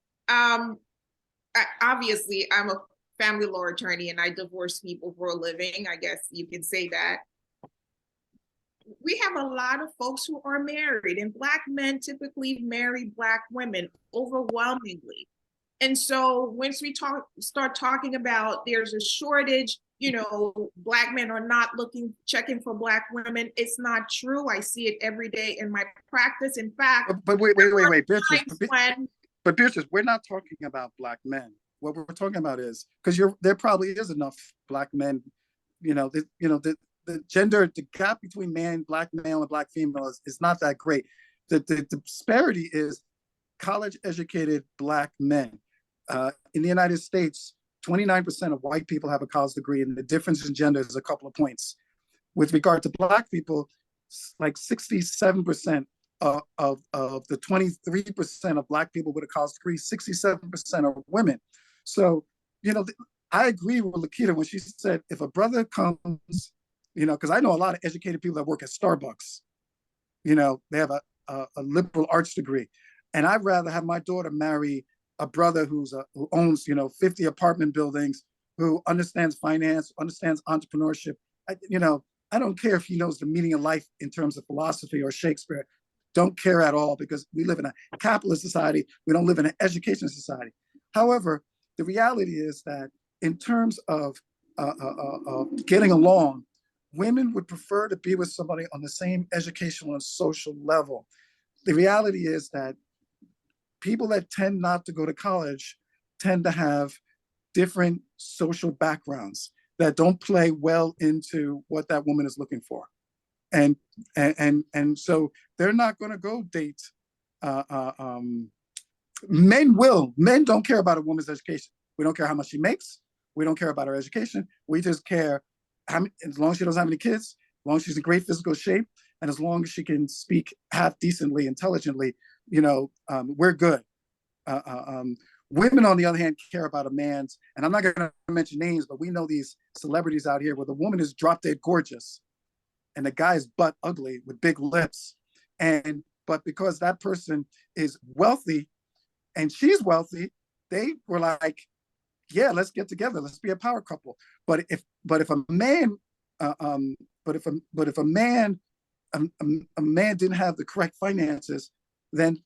Obviously, I'm a family law attorney and I divorce people for a living. I guess you can say that. We have a lot of folks who are married, and Black men typically marry Black women overwhelmingly. And so once we start talking about there's a shortage, Black men are not checking for Black women, it's not true. I see it every day in my practice. In fact,
but wait, Beatrice, but Beatrice, we're not talking about Black men. What we're talking about is, because there probably is enough Black men, the gap between Black male and Black female is not that great. The disparity is college educated Black men. In the United States, 29% of white people have a college degree, and the difference in gender is a couple of points. With regard to Black people, like 67% of the 23% of Black people with a college degree, 67% are women. So, I agree with Lakita when she said, if a brother comes, because I know a lot of educated people that work at Starbucks, they have a liberal arts degree. And I'd rather have my daughter marry a brother who owns 50 apartment buildings, who understands finance, understands entrepreneurship. I don't care if he knows the meaning of life in terms of philosophy or Shakespeare. Don't care at all, because we live in a capitalist society. We don't live in an education society. However, the reality is that in terms of getting along, women would prefer to be with somebody on the same educational and social level. The reality is that people that tend not to go to college tend to have different social backgrounds that don't play well into what that woman is looking for. And so they're not going to go date. Men don't care about a woman's education. We don't care how much she makes. We don't care about her education. We just care as long as she doesn't have any kids, as long as she's in great physical shape, and as long as she can speak half decently, intelligently, we're good. Women, on the other hand, care about a man's, and I'm not going to mention names, but we know these celebrities out here where the woman is drop dead gorgeous and the guy is butt ugly with big lips. But because that person is wealthy and she's wealthy, they were like, yeah, let's get together. Let's be a power couple. But if a man didn't have the correct finances, then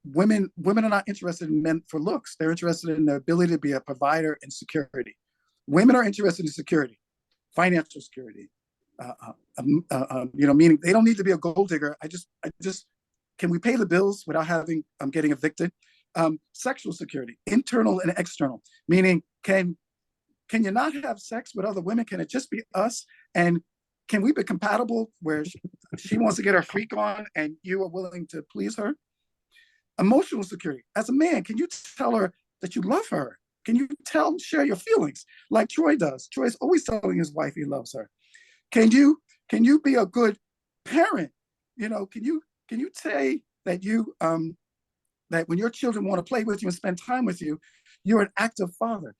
women are not interested in men for looks. They're interested in their ability to be a provider and security. Women are interested in security, financial security. Meaning they don't need to be a gold digger. I just can we pay the bills without getting evicted? Sexual security, internal and external, meaning can you not have sex with other women? Can it just be us? And can we be compatible where she wants to get her freak on and you are willing to please her? Emotional security. As a man, can you tell her that you love her? Can you share your feelings like Troy does? Troy's always telling his wife he loves her. Can you be a good parent? Can you say that you that when your children want to play with you and spend time with you, you're an active father?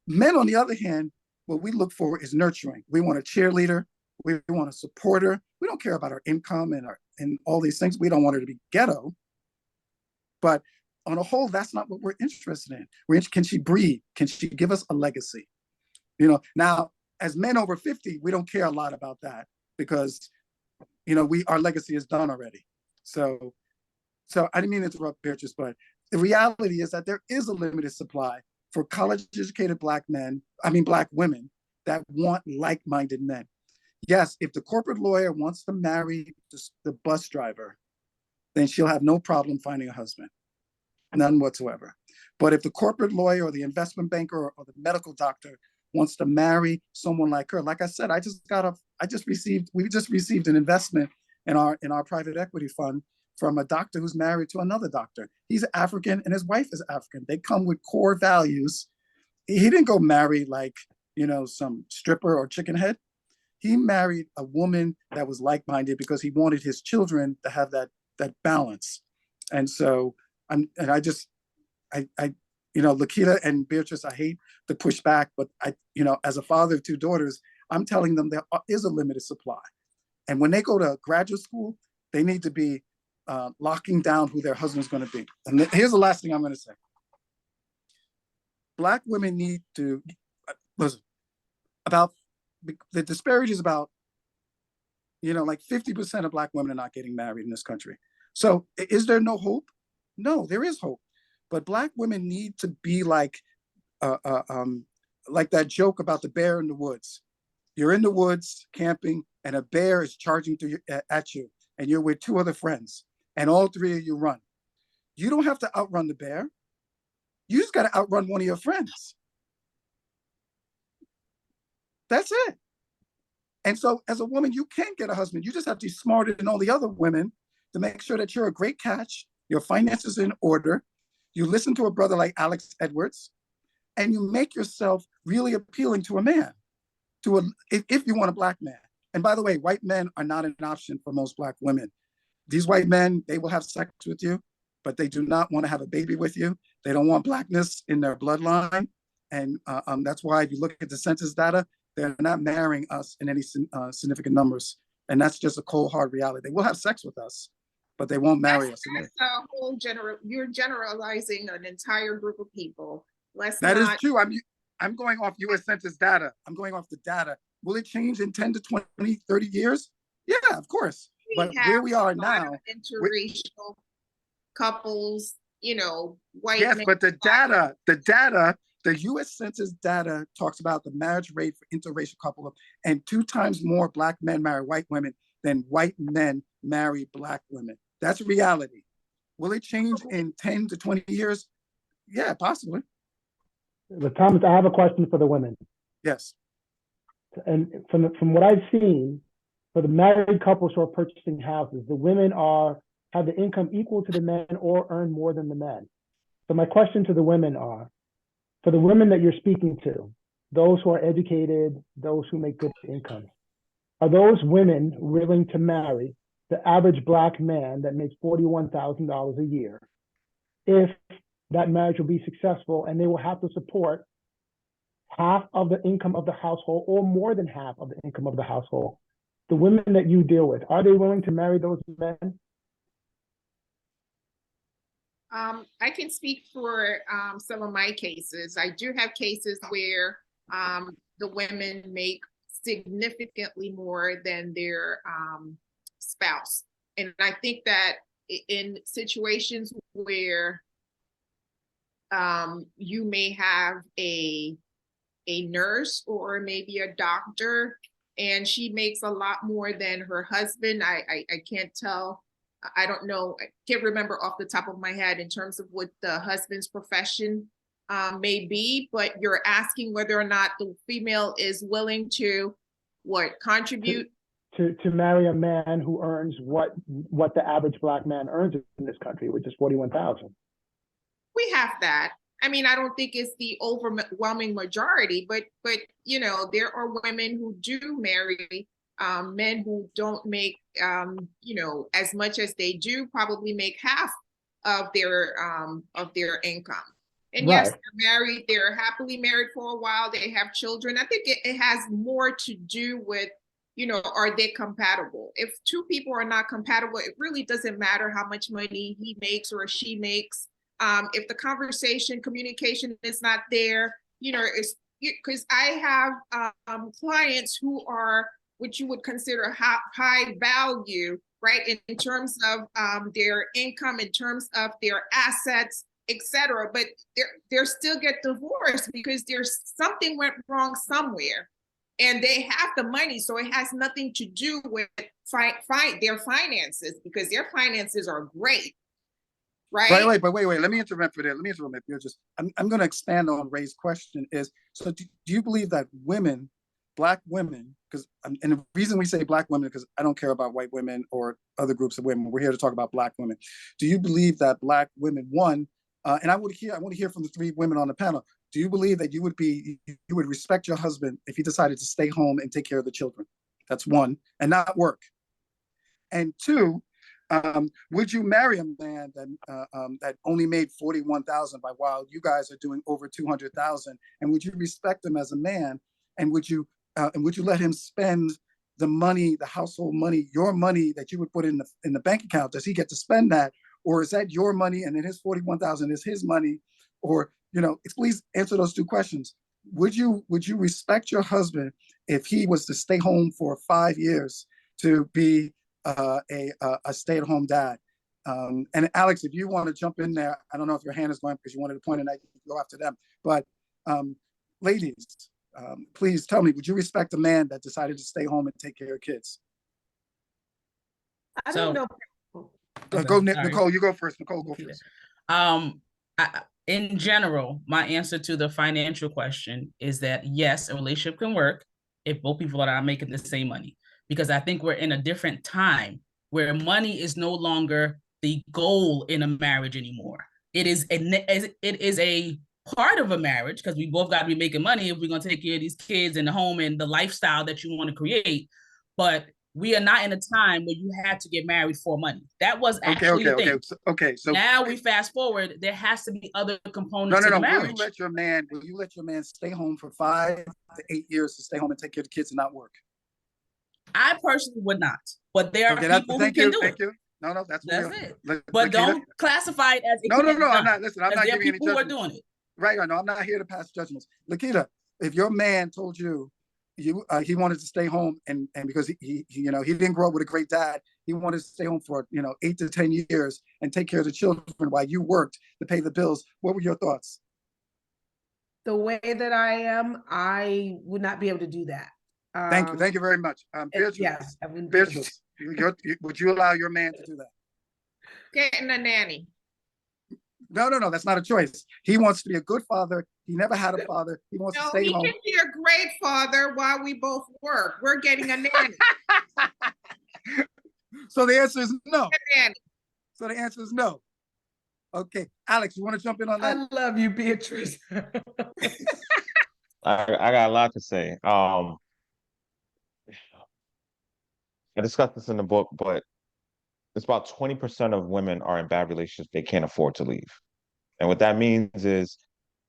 Men, on the other hand, what we look for is nurturing. We want a cheerleader. We want a supporter. We don't care about our income and all these things. We don't want her to be ghetto. But on a whole, that's not what we're interested in. Can she breed? Can she give us a legacy? Now, as men over 50, we don't care a lot about that because, you know, our legacy is done already. So I didn't mean to interrupt, Beatrice, but the reality is that there is a limited supply for college-educated Black women that want like-minded men. Yes, if the corporate lawyer wants to marry the bus driver, then she'll have no problem finding a husband, none whatsoever. But if the corporate lawyer or the investment banker or the medical doctor wants to marry someone like her, like I said, we just received an investment in our private equity fund from a doctor who's married to another doctor. He's African and his wife is African. They come with core values. He didn't go marry like, you know, some stripper or chicken head. He married a woman that was like-minded because he wanted his children to have that balance. And so you know, Lakita and Beatrice, I hate to push back, but you know, as a father of two daughters, I'm telling them there is a limited supply. And when they go to graduate school, they need to be locking down who their husband's going to be. And here's the last thing I'm going to say. Black women need to, listen, the disparity is about, you know, like 50% of Black women are not getting married in this country. So is there no hope? No, there is hope. But Black women need to be like that joke about the bear in the woods. You're in the woods camping and a bear is charging at you and you're with two other friends and all three of you run. You don't have to outrun the bear. You just got to outrun one of your friends. That's it. And so as a woman, you can get a husband. You just have to be smarter than all the other women to make sure that you're a great catch, your finances in order, you listen to a brother like Alex Edwards, and you make yourself really appealing to a man, if you want a Black man. And by the way, white men are not an option for most Black women. These white men, they will have sex with you, but they do not want to have a baby with you. They don't want Blackness in their bloodline. And that's why if you look at the census data, they're not marrying us in any significant numbers. And that's just a cold, hard reality. They will have sex with us, but they won't marry us.
That's a whole you're generalizing an entire group of people.
That is true. I'm going off US Census data. I'm going off the data. Will it change in 10 to 20, 30 years? Yeah, of course. But where we are now,
interracial couples, you know, white.
Yes, but the US Census data talks about the marriage rate for interracial couples, and 2 times more Black men marry white women than white men marry Black women. That's reality. Will it change in 10 to 20 years? Yeah, possibly.
But Thomas, I have a question for the women.
Yes.
And from what I've seen, for the married couples who are purchasing houses, the women have the income equal to the men or earn more than the men. So my question to the women are, for the women that you're speaking to, those who are educated, those who make good income, are those women willing to marry the average Black man that makes $41,000 a year if that marriage will be successful and they will have to support half of the income of the household or more than half of the income of the household? The women that you deal with, are they willing to marry those men?
I can speak for some of my cases. I do have cases where the women make significantly more than their spouse. And I think that in situations where you may have a nurse or maybe a doctor and she makes a lot more than her husband, I can't tell. I don't know, I can't remember off the top of my head in terms of what the husband's profession may be, but you're asking whether or not the female is willing to contribute?
To marry a man who earns what the average Black man earns in this country, which is $41,000.
We have that. I mean, I don't think it's the overwhelming majority, but you know, there are women who do marry men who don't make, you know, as much as they do, probably make half of their income. And
right.
Yes, they're married, they're happily married for a while, they have children. I think it has more to do with, you know, are they compatible? If two people are not compatible, it really doesn't matter how much money he makes or she makes. If the communication is not there, you know, because I have clients who are what you would consider high value, right, in terms of their income, in terms of their assets, etc. But they still get divorced because there's something went wrong somewhere, and they have the money, so it has nothing to do with their finances, because their finances are great, right?
Right, but wait. Let me interrupt for that. Let me interrupt. You're just, I'm going to expand on Ray's question. Is so? Do you believe that women, Black women, because and the reason we say Black women, because I don't care about white women or other groups of women. We're here to talk about Black women. Do you believe that Black women, one, and I want to hear from the three women on the panel. Do you believe that you would respect your husband if he decided to stay home and take care of the children? That's one, and not work. And two, would you marry a man that only made 41,000 while you guys are doing over 200,000? And would you respect him as a man? And would you let him spend the money, the household money, your money that you would put in the bank account? Does he get to spend that, or is that your money and then his 41,000 is his money? Or please answer those two questions. Would you respect your husband if he was to stay home for 5 years to be a stay-at-home dad? And Alex, if you want to jump in there, I don't know if your hand is going because you wanted to point, and I can go after them. But ladies, please tell me, would you respect a man that decided to stay home and take care of kids?
I don't know.
Go, Nicole. You go first. Nicole, go first.
In general, my answer to the financial question is that yes, a relationship can work if both people are not making the same money. Because I think we're in a different time where money is no longer the goal in a marriage anymore. It is a part of a marriage, because we both got to be making money if we're going to take care of these kids and the home and the lifestyle that you want to create. But we are not in a time where you had to get married for money. That was actually the thing.
Okay. So
now we fast forward. There has to be other components to the marriage.
Will you let your man stay home for 5 to 8 years to stay home and take care of the kids and not work?
I personally would not, but there are people who can do it.
Thank you. No, that's
it. But don't classify it as
no. I'm not. Listen, I'm not giving any judgment.
There are people who are doing it.
Right. No, I'm not here to pass judgments. Lakita, if your man told you he wanted to stay home and because he didn't grow up with a great dad, he wanted to stay home for 8 to 10 years and take care of the children while you worked to pay the bills, what were your thoughts?
The way that I am, I would not be able to do that.
Thank you very much. Beatrice,
yes,
Beatrice, would you allow your man to do that?
Getting a nanny.
No, that's not a choice. He wants to be a good father. He never had a father. He wants to stay home.
He can be a great father while we both work. We're getting a nanny.
So the answer is no.
Nanny.
So the answer is no. Okay, Alex, you want to jump in on that?
I love you, Beatrice.
I got a lot to say. I discussed this in the book, but it's about 20% of women are in bad relationships they can't afford to leave. And what that means is,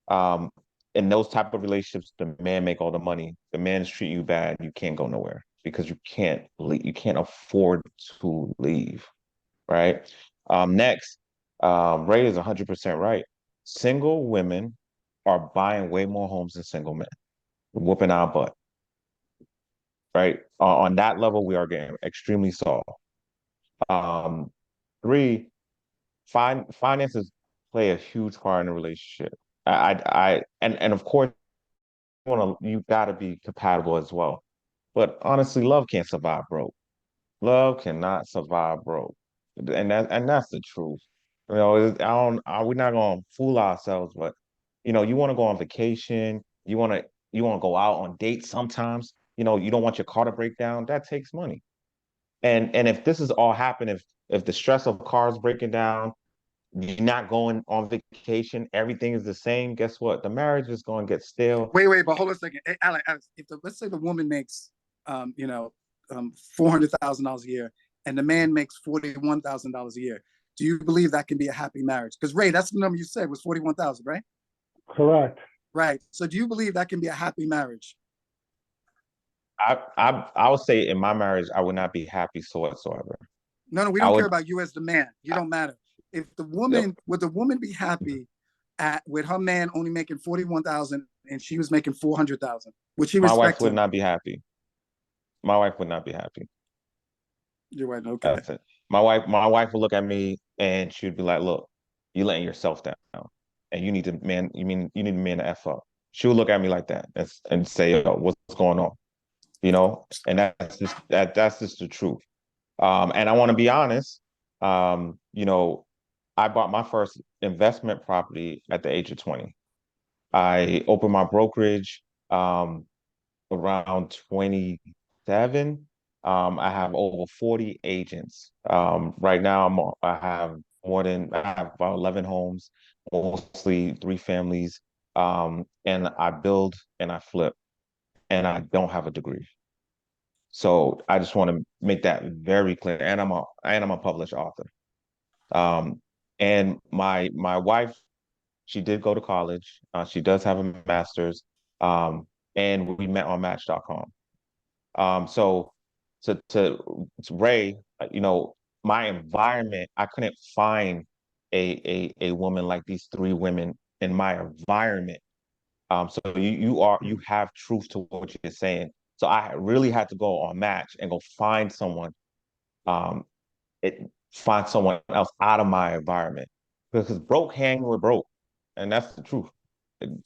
in those type of relationships, the man make all the money. The man is treating you bad. You can't go nowhere because you can't leave. You can't afford to leave, right? Next, Ray is 100% right. Single women are buying way more homes than single men, whooping our butt, right? On that level, we are getting extremely soft. 3, finances play a huge part in a relationship. And of course, you gotta be compatible as well. But honestly, love can't survive broke. Love cannot survive broke, and that's the truth. We're not gonna fool ourselves, but you want to go on vacation, you want to go out on dates. Sometimes you don't want your car to break down. That takes money. And if this is all happening, if the stress of cars breaking down, you're not going on vacation, everything is the same, guess what? The marriage is going to get stale.
Wait, but hold on a second. Hey, Alex, let's say the woman makes, $400,000 a year and the man makes $41,000 a year. Do you believe that can be a happy marriage? Because Ray, that's the number you said was 41,000, right?
Correct.
Right. So do you believe that can be a happy marriage?
I would say in my marriage, I would not be happy whatsoever.
No, we don't care about you as the man. You don't matter. If the woman, would the woman be happy with her man only making 41,000 and she was making 400,000. Would she
My
respect
wife would
him?
not be happy. My wife would not be happy.
You're right. Okay.
That's it. My wife would look at me and she'd be like, "Look, you letting yourself down, and you need to you need to man the f up." She would look at me like that and say, "Yo, what's going on?" You know, and that's just the truth. And I want to be honest. You know, I bought my first investment property at the age of 20. I opened my brokerage around 27. I have over 40 agents. Right now, I have about 11 homes, mostly 3 families. And I build and I flip, and I don't have a degree. So I just want to make that very clear. And I'm a published author. And my wife, she did go to college. She does have a master's. And we met on Match.com. So to Ray, you know, my environment, I couldn't find a woman like these 3 women in my environment. So you have truth to what you're saying. So I really had to go on Match and go find someone, find someone else out of my environment, because broke hang with broke, and that's the truth.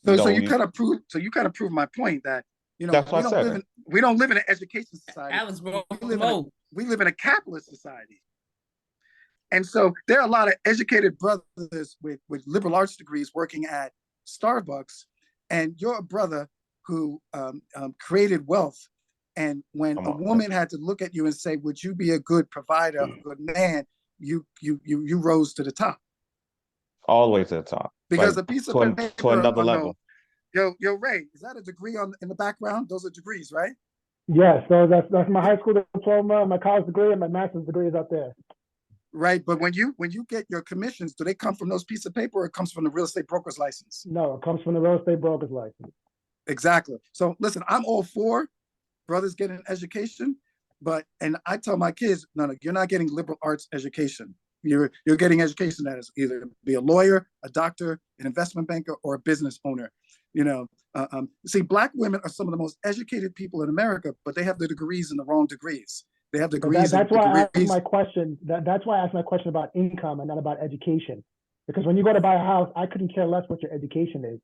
So you kind of prove my point that, you know,
that's what I said.
We don't live in an education society.
That was
we live in a capitalist society. And so there are a lot of educated brothers with liberal arts degrees working at Starbucks, and you're a brother who created wealth. And when a woman had to look at you and say, "Would you be a good provider, a good man?" you rose to the top.
All the way to the top.
Because a piece of paper
to another level.
Yo, Ray, is that a degree in the background? Those are degrees, right?
Yeah, so that's my high school diploma, my college degree, and my master's degree is up there.
Right, but when you get your commissions, do they come from those pieces of paper, or it comes from the real estate broker's license?
No, it comes from the real estate broker's license.
Exactly. So listen, I'm all for brothers getting an education, and I tell my kids, no, you're not getting liberal arts education. You're getting education that is either be a lawyer, a doctor, an investment banker, or a business owner. You know, see, Black women are some of the most educated people in America, but they have the degrees in the wrong degrees. They have degrees.
That's why I asked my question. That's why I asked my question about income and not about education. Because when you go to buy a house, I couldn't care less what your education is.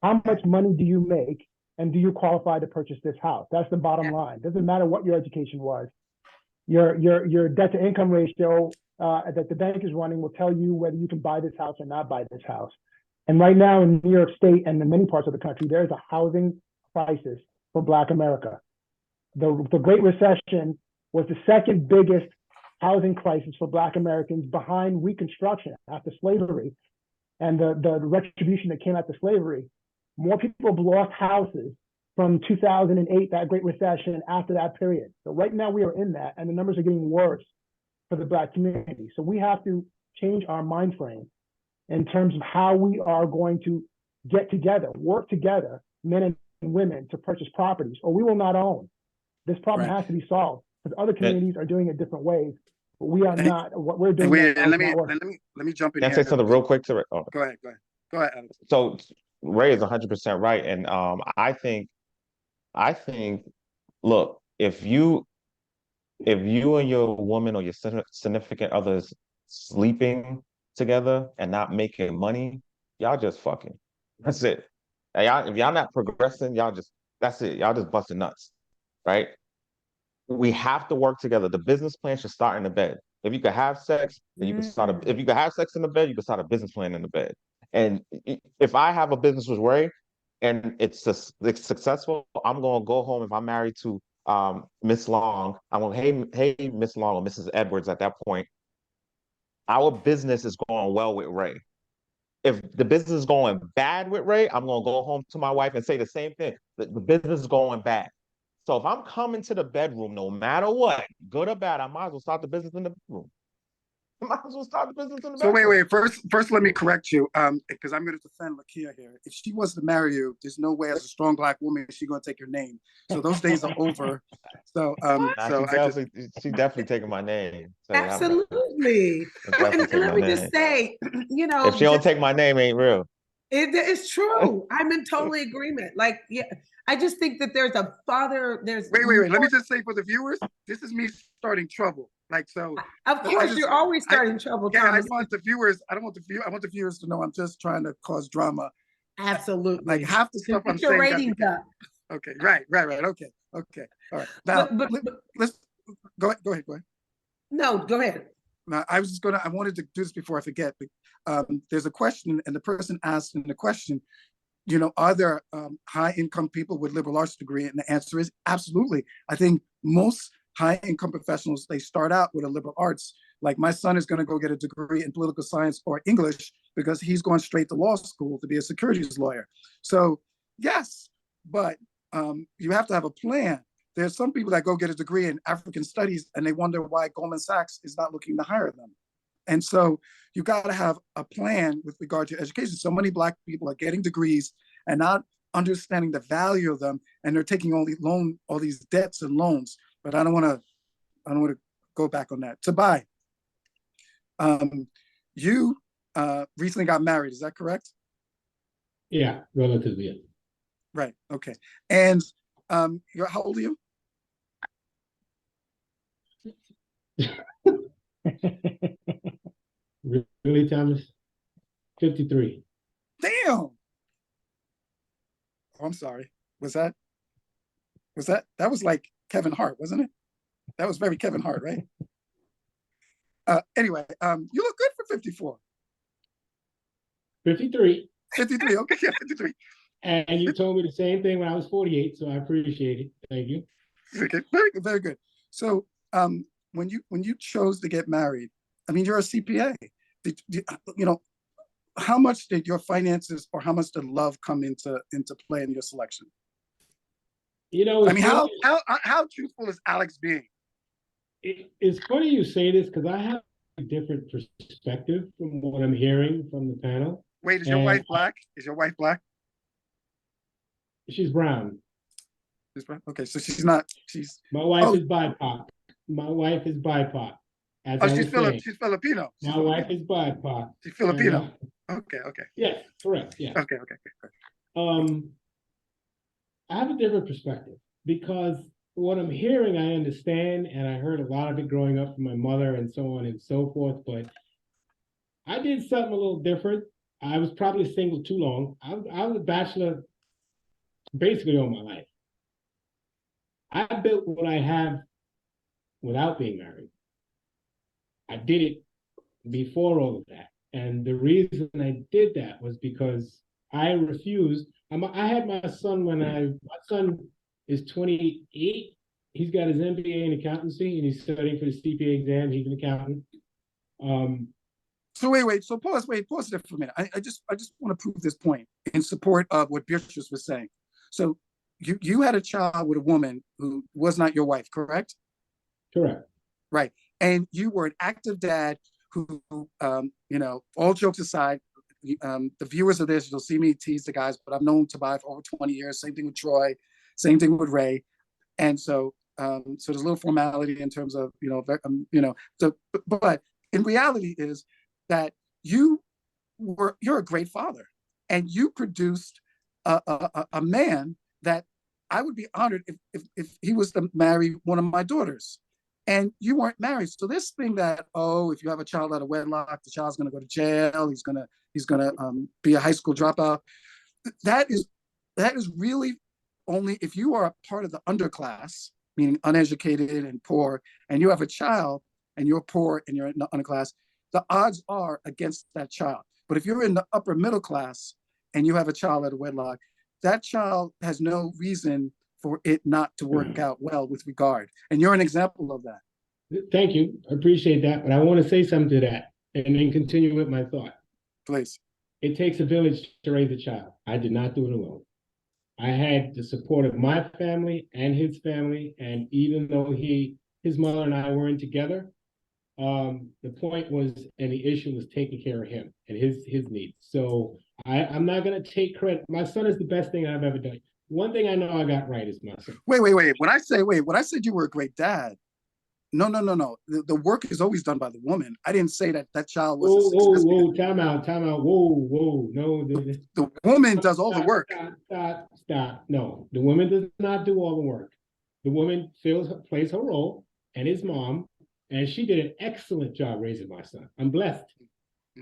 How much money do you make, and do you qualify to purchase this house? That's the bottom line. Doesn't matter what your education was. Your debt to income ratio that the bank is running will tell you whether you can buy this house or not buy this house. And right now in New York State and in many parts of the country, there is a housing crisis for Black America. The Great Recession was the second biggest housing crisis for Black Americans, behind Reconstruction after slavery and the retribution that came after slavery. More people have lost houses from 2008, that Great Recession, after that period. So right now we are in that, and the numbers are getting worse for the Black community. So we have to change our mind frame in terms of how we are going to get together, work together, men and women, to purchase properties, or we will not own. This problem has to be solved, because other communities are doing it different ways, but we are not. What we're doing.
Let me jump in.
Can I say something real quick to?
Oh. Go ahead, Alex.
So Ray is 100% right, and I think, look, if you and your woman or your significant others sleeping together and not making money, y'all just fucking. That's it. If y'all not progressing, that's it. Y'all just busting nuts, right? We have to work together. The business plan should start in the bed. If you could have sex, then you can start if you could have sex in the bed, you can start a business plan in the bed. And if I have a business with Ray and it's successful, I'm gonna go home. If I'm married to Miss Long, I'm going, hey, Miss Long or Mrs. Edwards at that point, our business is going well with Ray. If the business is going bad with Ray, I'm going to go home to my wife and say the same thing. The business is going bad. So if I'm coming to the bedroom, no matter what, good or bad, I might as well start the business in the bedroom.
So wait. First, let me correct you, because I'm going to defend Lakita here. If she was to marry you, there's no way as a strong Black woman she's going to take your name. So those days are over. So,
she definitely taking my name. So
absolutely. And let me just say, you know,
if she don't take my name, ain't real.
It's true. I'm in totally agreement. Like, yeah, I just think that there's a father, there's
Wait. Let me
more-
just say for the viewers, this is me starting trouble. Like, so.
Of course, you're always starting trouble,
Yeah,
Thomas.
I want the viewers, I want the viewers to know I'm just trying to cause drama.
Absolutely.
Like half the stuff I'm
Get your
saying.
ratings up.
Okay, right. Okay. All right. Now, let's go ahead.
No, go ahead.
Now, I wanted to do this before I forget. There's a question, and the person asked in the question, are there high-income people with liberal arts degree? And the answer is absolutely. I think most high-income professionals, they start out with a liberal arts. Like my son is going to go get a degree in political science or English because he's going straight to law school to be a securities lawyer. So yes, but you have to have a plan. There's some people that go get a degree in African studies and they wonder why Goldman Sachs is not looking to hire them. And so you got to have a plan with regard to education. So many Black people are getting degrees and not understanding the value of them, and they're taking all these debts and loans. But I don't want to go back on that. Tobayi, you recently got married, is that correct?
Yeah, relatively.
Right. Okay. And how old are you?
Really, Thomas? 53.
Damn. Oh, I'm sorry. That was like Kevin Hart, wasn't it? That was very Kevin Hart, right? Anyway, you look good for 54.
53.
53, okay, yeah, 53.
And you told me the same thing when I was 48, so I appreciate it. Thank you.
Okay, very good. So when you chose to get married, I mean, you're a CPA. How much did your finances or how much did love come into play in your selection? I mean, how truthful is Alex being?
It's funny you say this because I have a different perspective from what I'm hearing from the panel.
Wait, is your wife Black? Is your wife Black?
She's brown.
She's brown? Okay, so she's not.
My wife is BIPOC. My wife is BIPOC.
She's Filipino.
My wife is BIPOC.
She's Filipino. Okay.
Yes, correct. Yeah.
Okay.
I have a different perspective because what I'm hearing, I understand, and I heard a lot of it growing up from my mother and so on and so forth, but I did something a little different. I was probably single too long. I was a bachelor basically all my life. I built what I have without being married. I did it before all of that. And the reason I did that was because I refused. I had my son my son is 28. He's got his MBA in accountancy and he's studying for the CPA exam. He's an accountant.
So wait. So pause there for a minute. I just want to prove this point in support of what Beatrice was saying. So you had a child with a woman who was not your wife, correct?
Correct.
Right. And you were an active dad who, all jokes aside, the viewers of this, you'll see me tease the guys, but I've known Tobayi for over 20 years. Same thing with Troy, same thing with Ray. And so there's a little formality in terms of, but in reality is that you're a great father and you produced a man that I would be honored if he was to marry one of my daughters. And you weren't married. So this thing that, if you have a child out of wedlock, the child's gonna go to jail, he's gonna be a high school dropout. That is really only if you are a part of the underclass, meaning uneducated and poor, and you have a child and you're poor and you're in the underclass, the odds are against that child. But if you're in the upper middle class and you have a child out of wedlock, that child has no reason for it not to work out well with regard. And you're an example of that.
Thank you. I appreciate that. But I want to say something to that and then continue with my thought.
Please.
It takes a village to raise a child. I did not do it alone. I had the support of my family and his family. And even though his mother and I weren't together, the point was, and the issue was taking care of him and his needs. So I'm not going to take credit. My son is the best thing I've ever done. One thing I know I got right is my son.
Wait. When I said you were a great dad, No, no, no, no. The work is always done by the woman. I didn't say that that child was
Whoa,
a success.
whoa, time out, whoa, no.
The woman does all the work.
Stop. No, the woman does not do all the work. The woman plays her role and is mom, and she did an excellent job raising my son. I'm blessed.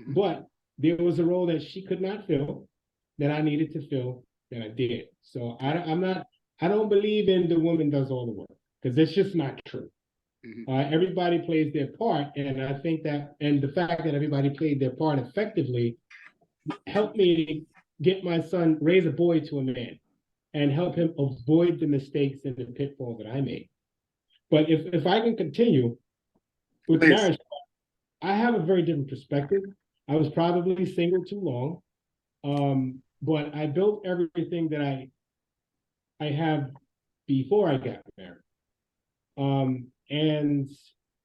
But there was a role that she could not fill that I needed to fill that I did. So I don't believe in the woman does all the work, because it's just not true. Everybody plays their part, and I think that, and the fact that everybody played their part effectively helped me get my son, raise a boy to a man, and help him avoid the mistakes and the pitfalls that I made. But if I can continue with the marriage, I have a very different perspective. I was probably single too long, but I built everything that I have before I got married. And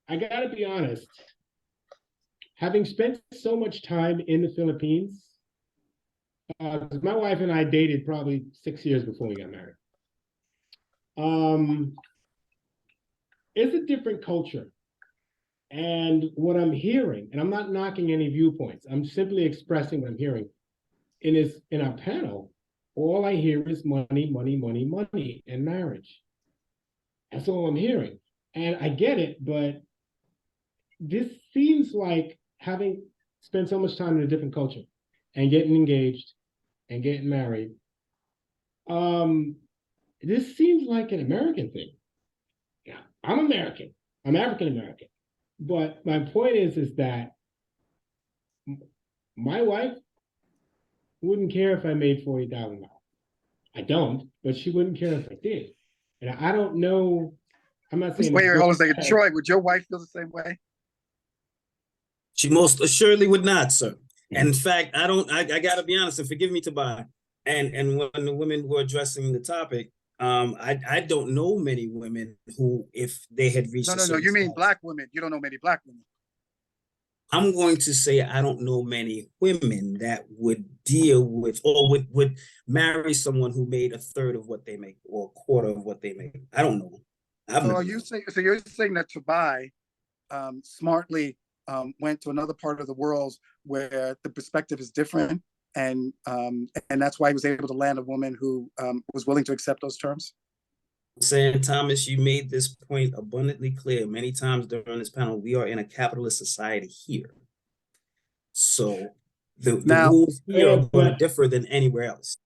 I gotta be honest, having spent so much time in the Philippines, my wife and I dated probably 6 years before we got married. It's a different culture. And what I'm hearing, and I'm not knocking any viewpoints, I'm simply expressing what I'm hearing. In our panel, all I hear is money, money, money, money, and marriage. That's all I'm hearing. And I get it, but this seems like, having spent so much time in a different culture and getting engaged and getting married, this seems like an American thing. Yeah, I'm American. I'm African American. But my point is that my wife wouldn't care if I made $40,000. I don't, but she wouldn't care if I did. And I don't know. I'm not saying.
Wait, hold on a second. Troy, would your wife feel the same way?
She most assuredly would not, sir. And in fact, I gotta be honest, and forgive me, Tobayi. And when the women were addressing the topic, I don't know many women who, if they had reached
No, you mean black women. You don't know many black women.
I'm going to say I don't know many women that would deal with, or would marry someone who made a third of what they make or a quarter of what they make. I don't know.
So you're saying that Tobayi smartly went to another part of the world where the perspective is different, and that's why he was able to land a woman who was willing to accept those terms?
I'm saying, Thomas, you made this point abundantly clear many times during this panel. We are in a capitalist society here. So the rules here are going to differ than anywhere else.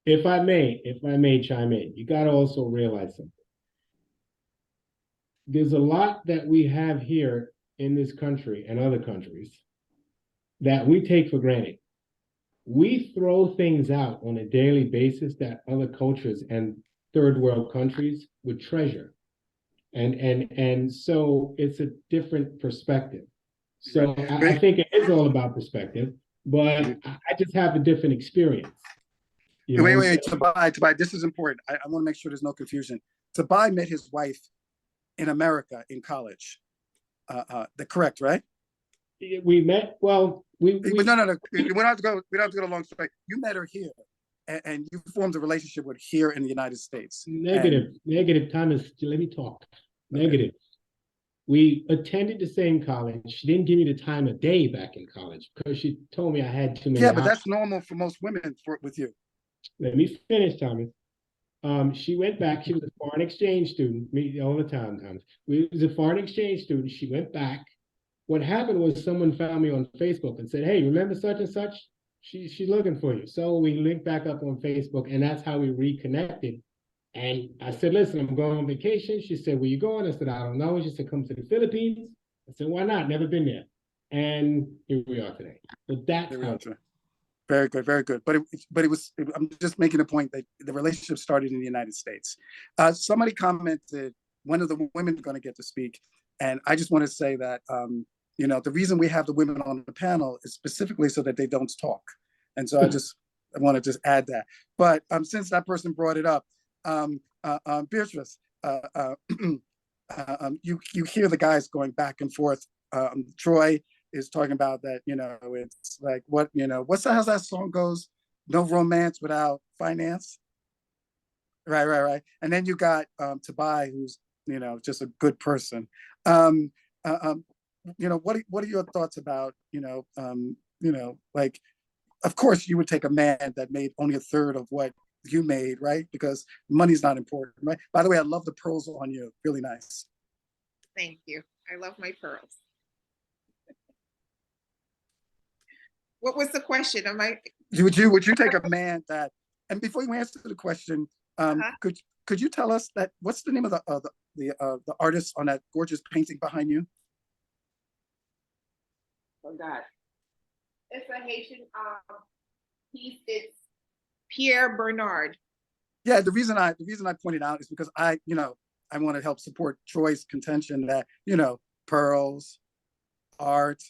If I may chime in, you got to also realize something. There's a lot that we have here in this country and other countries that we take for granted. We throw things out on a daily basis that other cultures and third world countries would treasure. And so it's a different perspective. So I think it is all about perspective, but I just have a different experience.
Wait, Tobayi, this is important. I want to make sure there's no confusion. Tobayi met his wife in America in college. Correct, right?
We met, well,
no. We don't have to go the long story. You met her here, and you formed a relationship with her in the United States.
Negative, Thomas, let me talk. Okay. Negative. We attended the same college. She didn't give me the time of day back in college because she told me I had too many.
Yeah, but that's normal for most women with you.
Let me finish, Thomas. She went back. She was a foreign exchange student. Me all the time, Thomas. We was a foreign exchange student. She went back. What happened was someone found me on Facebook and said, "Hey, remember such and such? She's looking for you." So we linked back up on Facebook, and that's how we reconnected. And I said, "Listen, I'm going on vacation." She said, "Where you going?" I said, "I don't know." She said, "Come to the Philippines." I said, "Why not? Never been there." And here we are today. So that's how.
Very good, very good. But I'm just making a point that the relationship started in the United States. Somebody commented, when are the women going to get to speak? And I just want to say that, the reason we have the women on the panel is specifically so that they don't talk. And so I want to just add that. But since that person brought it up, Beatrice, you hear the guys going back and forth. Troy is talking about that, it's like, how's that song goes? No romance without finance. Right. And then you got Tobayi, who's just a good person. What are your thoughts about, like, of course you would take a man that made only a third of what you made, right? Because money's not important, right? By the way, I love the pearls on you. Really nice.
Thank you. I love my pearls. What was the question?
Would you take a man that, and before you answer the question, could you tell us that what's the name of the artist on that gorgeous painting behind you?
Oh God. It's a Haitian piece. It's Pierre Bernard.
Yeah, the reason I pointed out is because I want to help support Troy's contention that, pearls, art,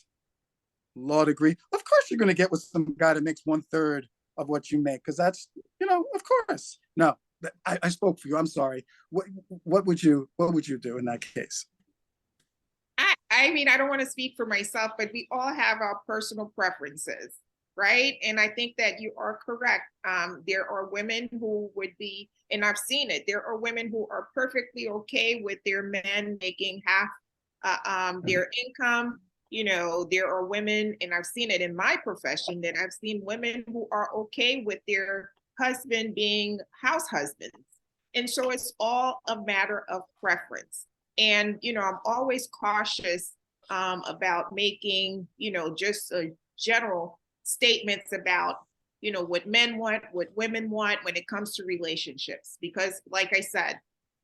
law degree. Of course you're gonna get with some guy that makes 1/3 of what you make, because that's, of course. No, I spoke for you. I'm sorry. What would you do in that case?
I mean, I don't want to speak for myself, but we all have our personal preferences, right? And I think that you are correct. There are women who would be, and I've seen it, there are women who are perfectly okay with their men making half their income. There are women, and I've seen it in my profession, that I've seen women who are okay with their husband being house husbands. And so it's all a matter of preference. And, I'm always cautious about making, just general statements about, what men want, what women want when it comes to relationships. Because like I said,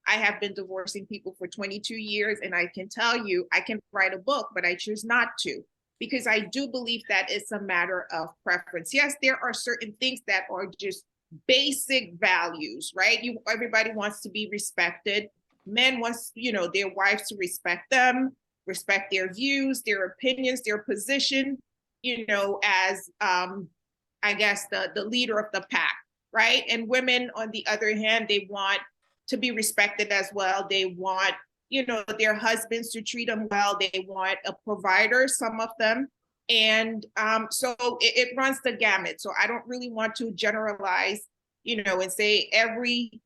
I have been divorcing people for 22 years, and I can tell you, I can write a book, but I choose not to, because I do believe that it's a matter of preference. Yes, there are certain things that are just basic values, right? Everybody wants to be respected. Men wants, their wives to respect them, respect their views, their opinions, their position, as I guess the leader of the pack, right? And women, on the other hand, they want to be respected as well. They want, their husbands to treat them well. They want a provider, some of them. And so it runs the gamut. So I don't really want to generalize, and say every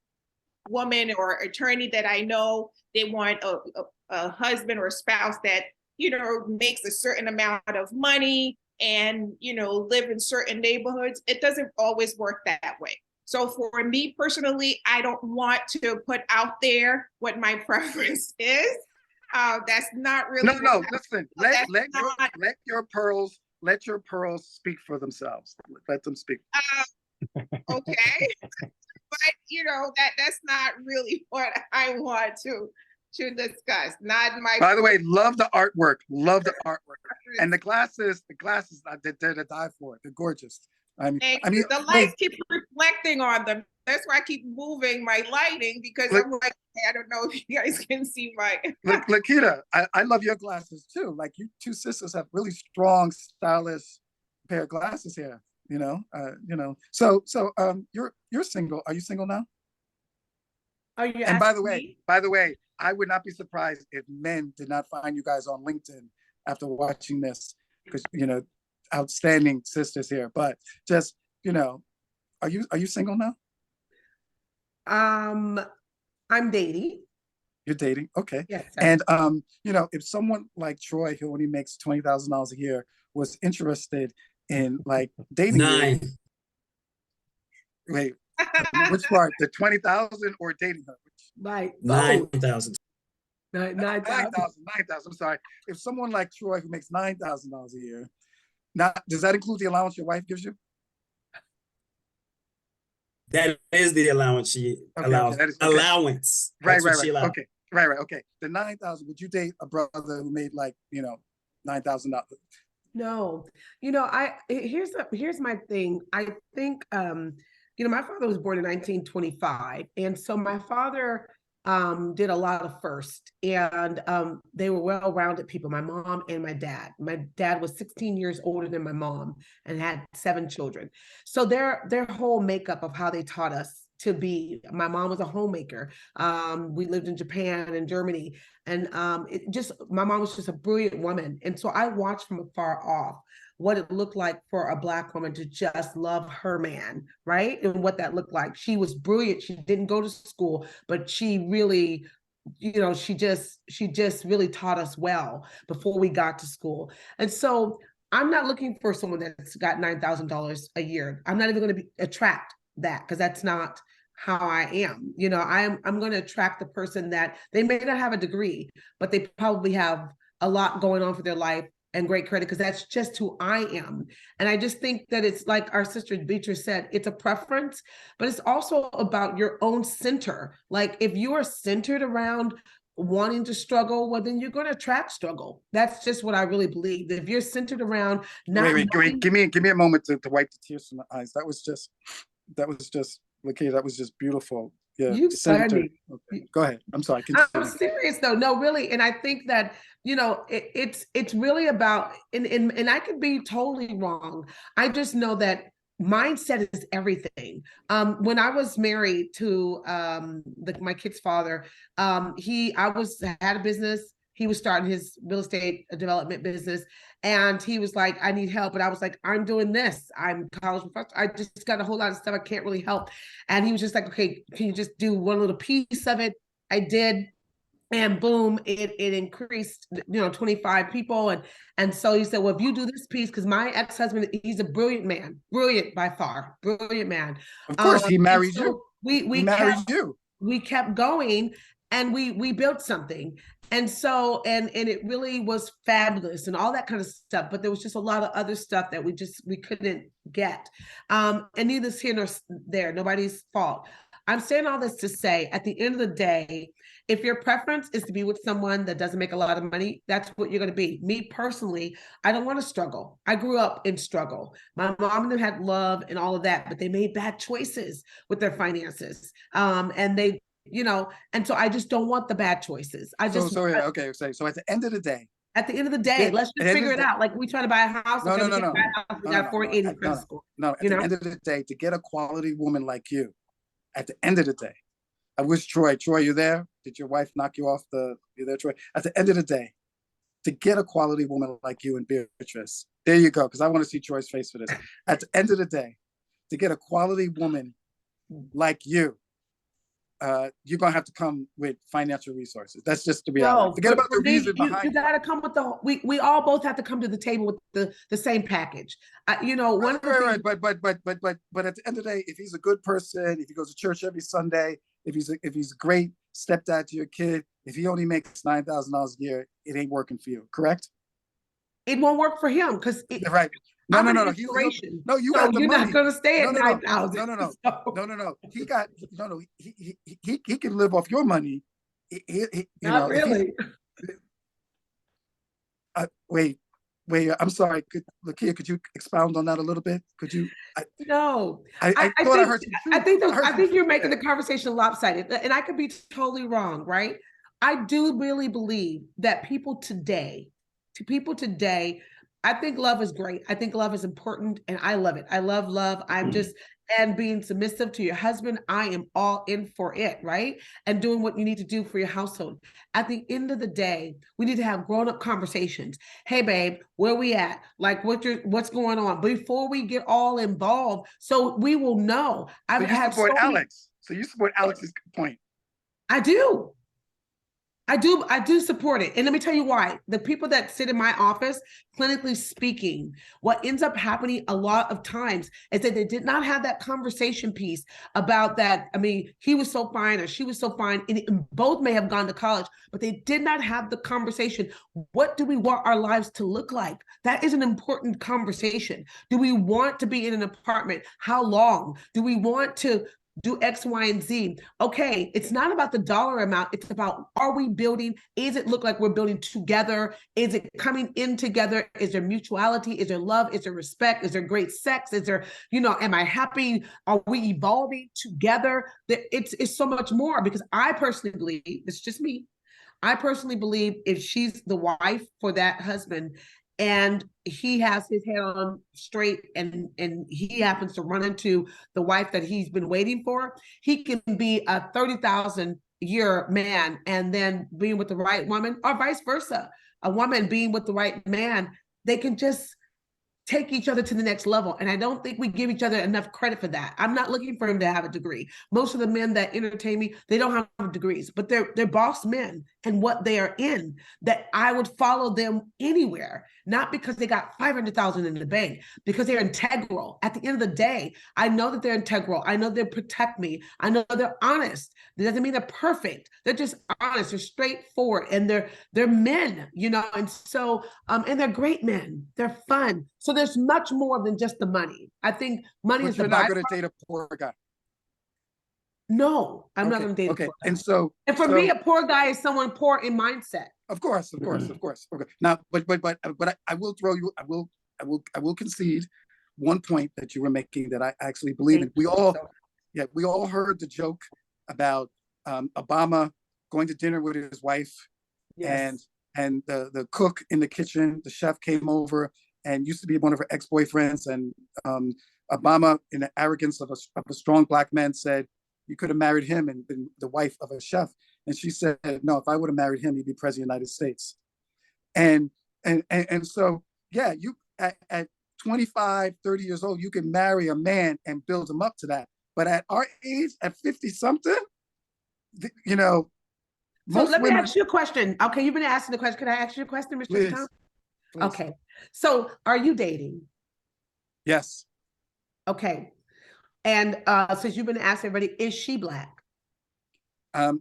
woman or attorney that I know, they want a husband or a spouse that, makes a certain amount of money and, live in certain neighborhoods. It doesn't always work that way. So for me personally, I don't want to put out there what my preference is. That's not really.
No, listen, let your pearls speak for themselves. Let them speak.
Okay. But that's not really what I want to discuss. Not my.
By the way, love the artwork. And the glasses, they're to die for. They're gorgeous. I mean,
the lights keep reflecting on them. That's why I keep moving my lighting, because I'm like, I don't know if you guys can see my.
Lakita, I love your glasses too. Like, you two sisters have really strong, stylish pair of glasses here. So you're single. Are you single now?
Are you?
And by the way, I would not be surprised if men did not find you guys on LinkedIn after watching this, because outstanding sisters here. But just are you single now?
I'm dating.
You're dating, okay.
Yes.
And if someone like Troy, who only makes $20,000 a year, was interested in like dating you, wait, which part? The 20,000 or dating her?
Like
9,000.
9,000.
9,000. I'm sorry. If someone like Troy, who makes $9,000 a year, now does that include the allowance your wife gives you?
That is the allowance she allows.
That is, okay.
Allowance.
Right. Okay. Right. Okay. The 9,000. Would you date a brother who made like $9,000?
No, here's my thing. I think my father was born in 1925, and so my father did a lot of first, and they were well-rounded people, my mom and my dad. My dad was 16 years older than my mom and had 7 children. So their whole makeup of how they taught us to be, my mom was a homemaker. We lived in Japan and Germany, and my mom was just a brilliant woman. And so I watched from afar off what it looked like for a Black woman to just love her man, right? And what that looked like. She was brilliant. She didn't go to school, but she really she just really taught us well before we got to school. And so I'm not looking for someone that's got $9,000 a year. I'm not even going to attract that, because that's not how I am. I'm going to attract the person that they may not have a degree, but they probably have a lot going on for their life and great credit, because that's just who I am. And I just think that it's like our sister Beatrice said, it's a preference, but it's also about your own center. Like if you are centered around wanting to struggle, well, then you're going to attract struggle. That's just what I really believe. That if you're centered around
wait, give me a moment to wipe the tears from the eyes. That was just Lakita, that was just beautiful. Yeah,
you
okay. Go ahead. I'm sorry. Continue.
I'm serious though. No, really. And I think that, it's really about, and I could be totally wrong. I just know that mindset is everything. When I was married to my kid's father, I had a business. He was starting his real estate development business, and he was like, I need help. And I was like, I'm doing this. I'm college professor. I just got a whole lot of stuff. I can't really help. And he was just like, okay, can you just do one little piece of it? I did. And boom, it increased, 25 people. And so he said, well, if you do this piece, because my ex-husband, he's a brilliant man, brilliant by far, brilliant man.
Of course, he married you.
We kept going, and we built something. And so, and it really was fabulous and all that kind of stuff, but there was just a lot of other stuff that we couldn't get. And neither's here nor there, nobody's fault. I'm saying all this to say, at the end of the day, if your preference is to be with someone that doesn't make a lot of money, that's what you're going to be. Me personally, I don't want to struggle. I grew up in struggle. My mom and them had love and all of that, but they made bad choices with their finances. And they, and so I just don't want the bad choices. So at
the end of the day,
let's just figure it out. Like we try to buy a house.
No.
We got 480 credit score.
No, at the end of the day, to get a quality woman like you, at the end of the day, I wish Troy, you there? Did your wife knock you off you there, Troy? At the end of the day, to get a quality woman like you and Beatrice, there you go, because I want to see Troy's face for this. At the end of the day, to get a quality woman like you, you're going to have to come with financial resources. That's just the reality. Forget about the reason behind it.
You got to come with we all both have to come to the table with the same package. But at the end of the day, if he's a good person, if he goes to church every Sunday, if he's a great stepdad to your kid, if he only makes $9,000 a year, it ain't working for you, correct? It won't work for him because
right. No.
You
got the money.
You're not going to stay at 9,000.
No. He can live off your money.
Not really.
Wait. I'm sorry. Lakita, could you expound on that a little bit? Could you?
No.
I
think you're making the conversation lopsided, and I could be totally wrong, right? I do really believe that people today, I think love is great. I think love is important, and I love it. I love love. And being submissive to your husband, I am all in for it, right? And doing what you need to do for your household. At the end of the day, we need to have grown-up conversations. Hey, babe, where we at? Like, what's going on? Before we get all involved, so we will know.
So you support Alex's point.
I do. I do support it. And let me tell you why. The people that sit in my office, clinically speaking, what ends up happening a lot of times is that they did not have that conversation piece about that. I mean, he was so fine or she was so fine, and both may have gone to college, but they did not have the conversation. What do we want our lives to look like? That is an important conversation. Do we want to be in an apartment? How long? Do we want to do X, Y, and Z? Okay, it's not about the dollar amount. It's about, are we building? Is it look like we're building together? Is it coming in together? Is there mutuality? Is there love? Is there respect? Is there great sex? Is there, am I happy? Are we evolving together? It's so much more, because I personally believe, it's just me, I personally believe if she's the wife for that husband, and he has his head on straight, and he happens to run into the wife that he's been waiting for, he can be a 30,000 year man and then being with the right woman, or vice versa. A woman being with the right man, they can just take each other to the next level. And I don't think we give each other enough credit for that. I'm not looking for him to have a degree. Most of the men that entertain me, they don't have degrees, but they're boss men and what they are in, that I would follow them anywhere, not because they got 500,000 in the bank, because they're integral. At the end of the day, I know that they're integral. I know they protect me. I know they're honest. That doesn't mean they're perfect. They're just honest. They're straightforward, and they're men, you know. And so, and they're great men. They're fun. So there's much more than just the money. I think money is the
You're not going to date a poor guy.
No, I'm not
Okay,
going to date
okay.
a poor guy.
And so,
And for me, a poor guy is someone poor in mindset.
of course. Okay. Now, but I will throw you. I will concede one point that you were making that I actually believe in. We all heard the joke about Obama going to dinner with his wife,
Yes.
and the cook in the kitchen, the chef came over and used to be one of her ex-boyfriends, and Obama, in the arrogance of a strong black man, said, "You could have married him and been the wife of a chef." And she said, "No, if I would have married him, he'd be president of the United States." And so, yeah, you at 25, 30 years old, you can marry a man and build him up to that. But at our age, at 50 something, you know,
So
most
let me
women,
ask you a question. Okay, you've been asking the question. Can I ask you a question, Mr.
Please.
Tom?
please.
Okay. So are you dating?
Yes.
Okay. And since you've been asking everybody, is she Black?
So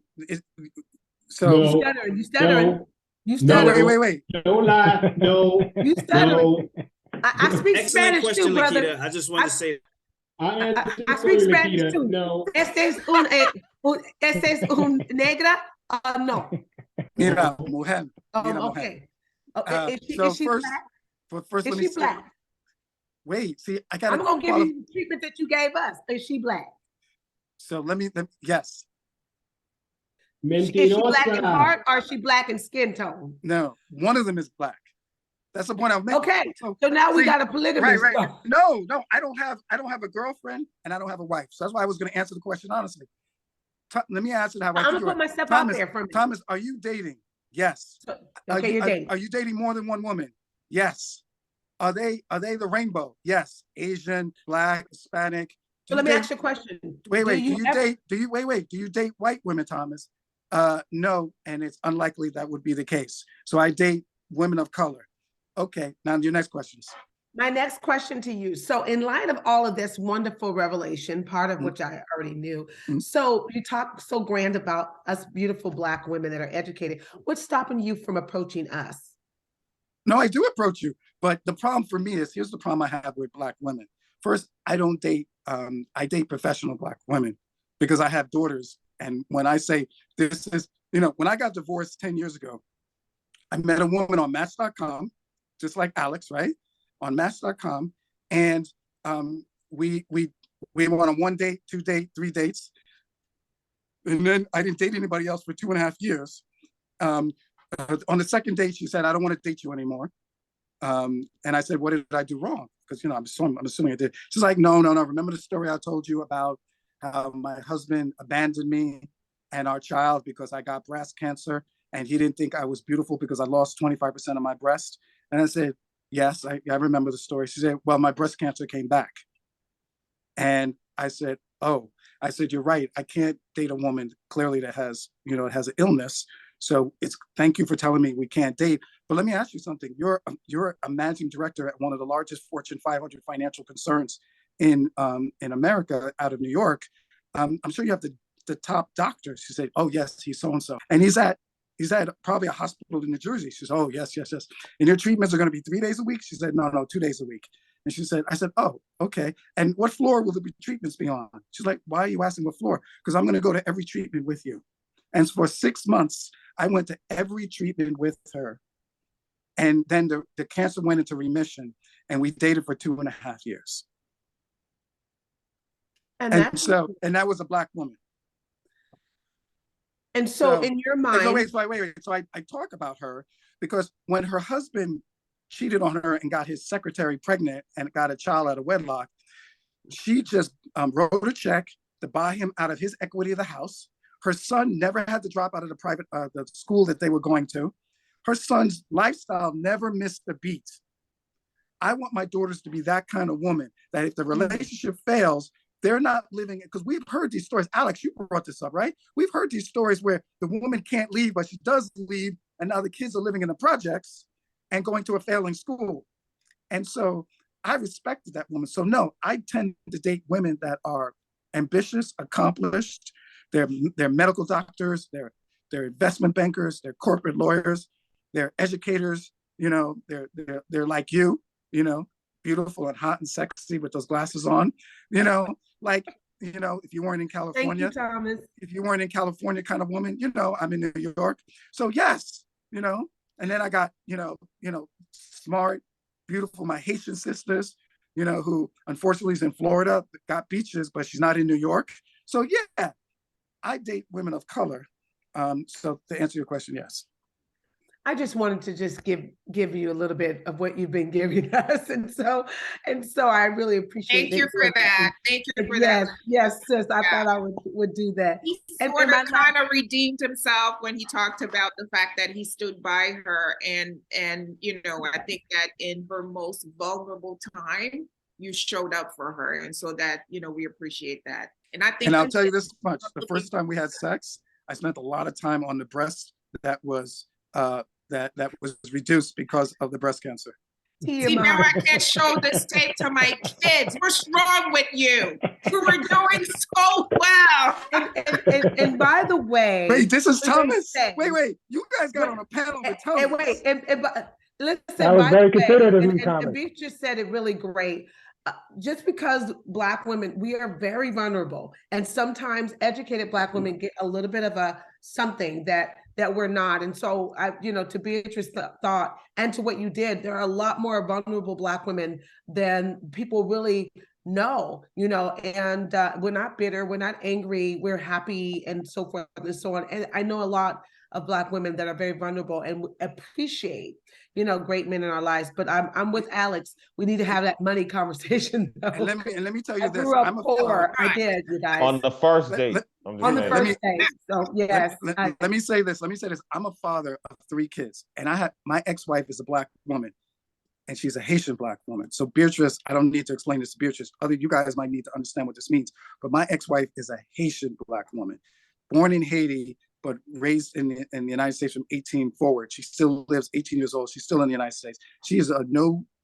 No.
Stuttering, you stuttering.
No.
You
no,
stuttering.
wait.
No lie. No.
You stuttering.
No.
I speak
Excellent
Spanish
question,
too, brother.
Lakita. I just wanted to say,
I speak Spanish
Lakita.
too.
No.
Este es un negra? No.
Mira, mujer. Mira, mujer.
Okay.
So
Is she
first,
Black?
first,
Is
let me
she
say,
Black?
wait, see, I got
I'm gonna give you the treatment that you gave us. Is she Black?
So let me yes.
Is she Black in heart, or is she Black in skin tone?
No, one of them is Black. That's the point I'm making.
Okay, so now we got a polygamist.
Right. No, I don't have a girlfriend and I don't have a wife. So that's why I was going to answer the question honestly. Let me answer it how
I'm gonna put myself out there for me.
Thomas, are you dating? Yes.
Okay, you're dating.
Are you dating more than one woman? Yes. Are they the rainbow? Yes. Asian, Black, Hispanic.
So let me ask you a question.
Wait. Do you date white women, Thomas? No, and it's unlikely that would be the case. So I date women of color. Okay, now your next questions.
My next question to you. So in light of all of this wonderful revelation, part of which I already knew, so you talk so grand about us beautiful Black women that are educated. What's stopping you from approaching us?
No, I do approach you, but the problem for me is, here's the problem I have with Black women. First, I don't date, I date professional Black women because I have daughters. And when I say this is, when I got divorced 10 years ago, I met a woman on Match.com, just like Alex, right? On Match.com. And we went on 1 date, 2 date, 3 dates. And then I didn't date anybody else for 2.5 years. On the second date, she said, "I don't want to date you anymore." And I said, "What did I do wrong?" Because, I'm assuming I did. She's like, no. Remember the story I told you about how my husband abandoned me and our child because I got breast cancer, and he didn't think I was beautiful because I lost 25% of my breast? And I said, yes, I remember the story. She said, well, my breast cancer came back. And I said, oh, you're right. I can't date a woman clearly that has, it has an illness. So thank you for telling me we can't date. But let me ask you something. You're a managing director at one of the largest Fortune 500 financial concerns in America, out of New York. I'm sure you have the top doctors. She said, oh yes, he's so-and-so. And he's at probably a hospital in New Jersey. She said, oh yes. And your treatments are going to be 3 days a week? She said, no, 2 days a week. And I said, oh, okay. And what floor will the treatments be on? She's like, why are you asking what floor? Because I'm going to go to every treatment with you. And for 6 months, I went to every treatment with her. And then the cancer went into remission, and we dated for 2.5 years. And that was a Black woman.
And so in your mind,
wait. So I talk about her because when her husband cheated on her and got his secretary pregnant and got a child out of wedlock, she just wrote a check to buy him out of his equity of the house. Her son never had to drop out of the private the school that they were going to. Her son's lifestyle never missed a beat. I want my daughters to be that kind of woman, that if the relationship fails, they're not living it. Because we've heard these stories. Alex, you brought this up, right? We've heard these stories where the woman can't leave, but she does leave, and now the kids are living in the projects and going to a failing school. And so I respected that woman. So no, I tend to date women that are ambitious, accomplished. They're medical doctors, they're investment bankers, they're corporate lawyers, they're educators, you know, they're like you know, beautiful and hot and sexy with those glasses on, you know, like, you know, if you weren't in California,
Thank you, Thomas.
if you weren't in California kind of woman, you know, I'm in New York. So yes, you know, and then I got, you know, smart, beautiful, my Haitian sisters, you know, who unfortunately is in Florida, got beaches, but she's not in New York. So yeah, I date women of color. So to answer your question, yes.
I just wanted to just give you a little bit of what you've been giving us, and so I really appreciate.
Thank you for that. Thank you for that.
Yes, sis. I thought I would do that.
He sort of kind of redeemed himself when he talked about the fact that he stood by her, and you know, I think that in her most vulnerable time, you showed up for her, and so that, you know, we appreciate that. And I think,
and I'll tell you this much: the first time we had sex, I spent a lot of time on the breast that was that was reduced because of the breast cancer.
See, now I can't show this tape to my kids. What's wrong with you? You were doing so well.
And by the way,
wait, this is Thomas. Wait, you guys got on a panel with Thomas.
Listen,
that was very considerate of you, Thomas.
And Beatrice said it really great. Just because Black women, we are very vulnerable, and sometimes educated Black women get a little bit of a something that we're not. And so, you know, to Beatrice's thought and to what you did, there are a lot more vulnerable Black women than people really know, you know, and we're not bitter, we're not angry, we're happy, and so forth and so on. And I know a lot of Black women that are very vulnerable and appreciate, you know, great men in our lives. But I'm with Alex. We need to have that money conversation.
And let me tell you this.
I'm poor. I did, you guys.
On the first date.
On the first date. So yes.
Let me say this. I'm a father of 3 kids, and my ex-wife is a Black woman, and she's a Haitian Black woman. So Beatrice, I don't need to explain this to Beatrice. You guys might need to understand what this means. But my ex-wife is a Haitian Black woman, born in Haiti, but raised in the United States from 18 forward. She still lives 18 years old. She's still in the United States. She is a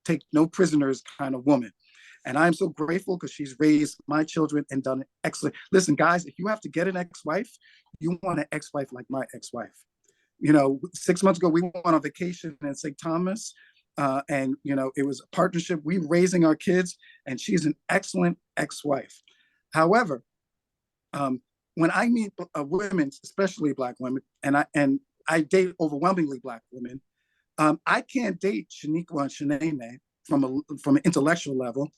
take no prisoners kind of woman. And I'm so grateful because she's raised my children and done excellent. Listen, guys, if you have to get an ex-wife, you want an ex-wife like my ex-wife. You know, 6 months ago, we went on a vacation in St. Thomas. And, you know, it was a partnership. We raising our kids, and she's an excellent ex-wife. However, when I meet women, especially Black women, and I date overwhelmingly Black women, I can't date Shaniqua and Shanae from an intellectual level,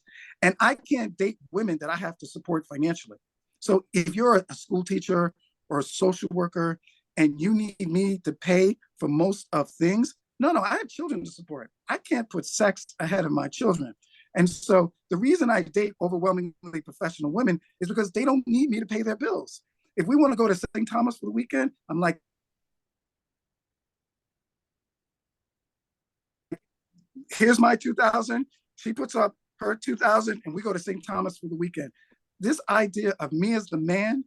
and I can't date women that I have to support financially. So if you're a school teacher or a social worker and you need me to pay for most of things, no, I have children to support. I can't put sex ahead of my children. And so the reason I date overwhelmingly professional women is because they don't need me to pay their bills. If we want to go to St. Thomas for the weekend, I'm like, here's my 2,000. She puts up her 2,000 and we go to St. Thomas for the weekend. This idea of me as the man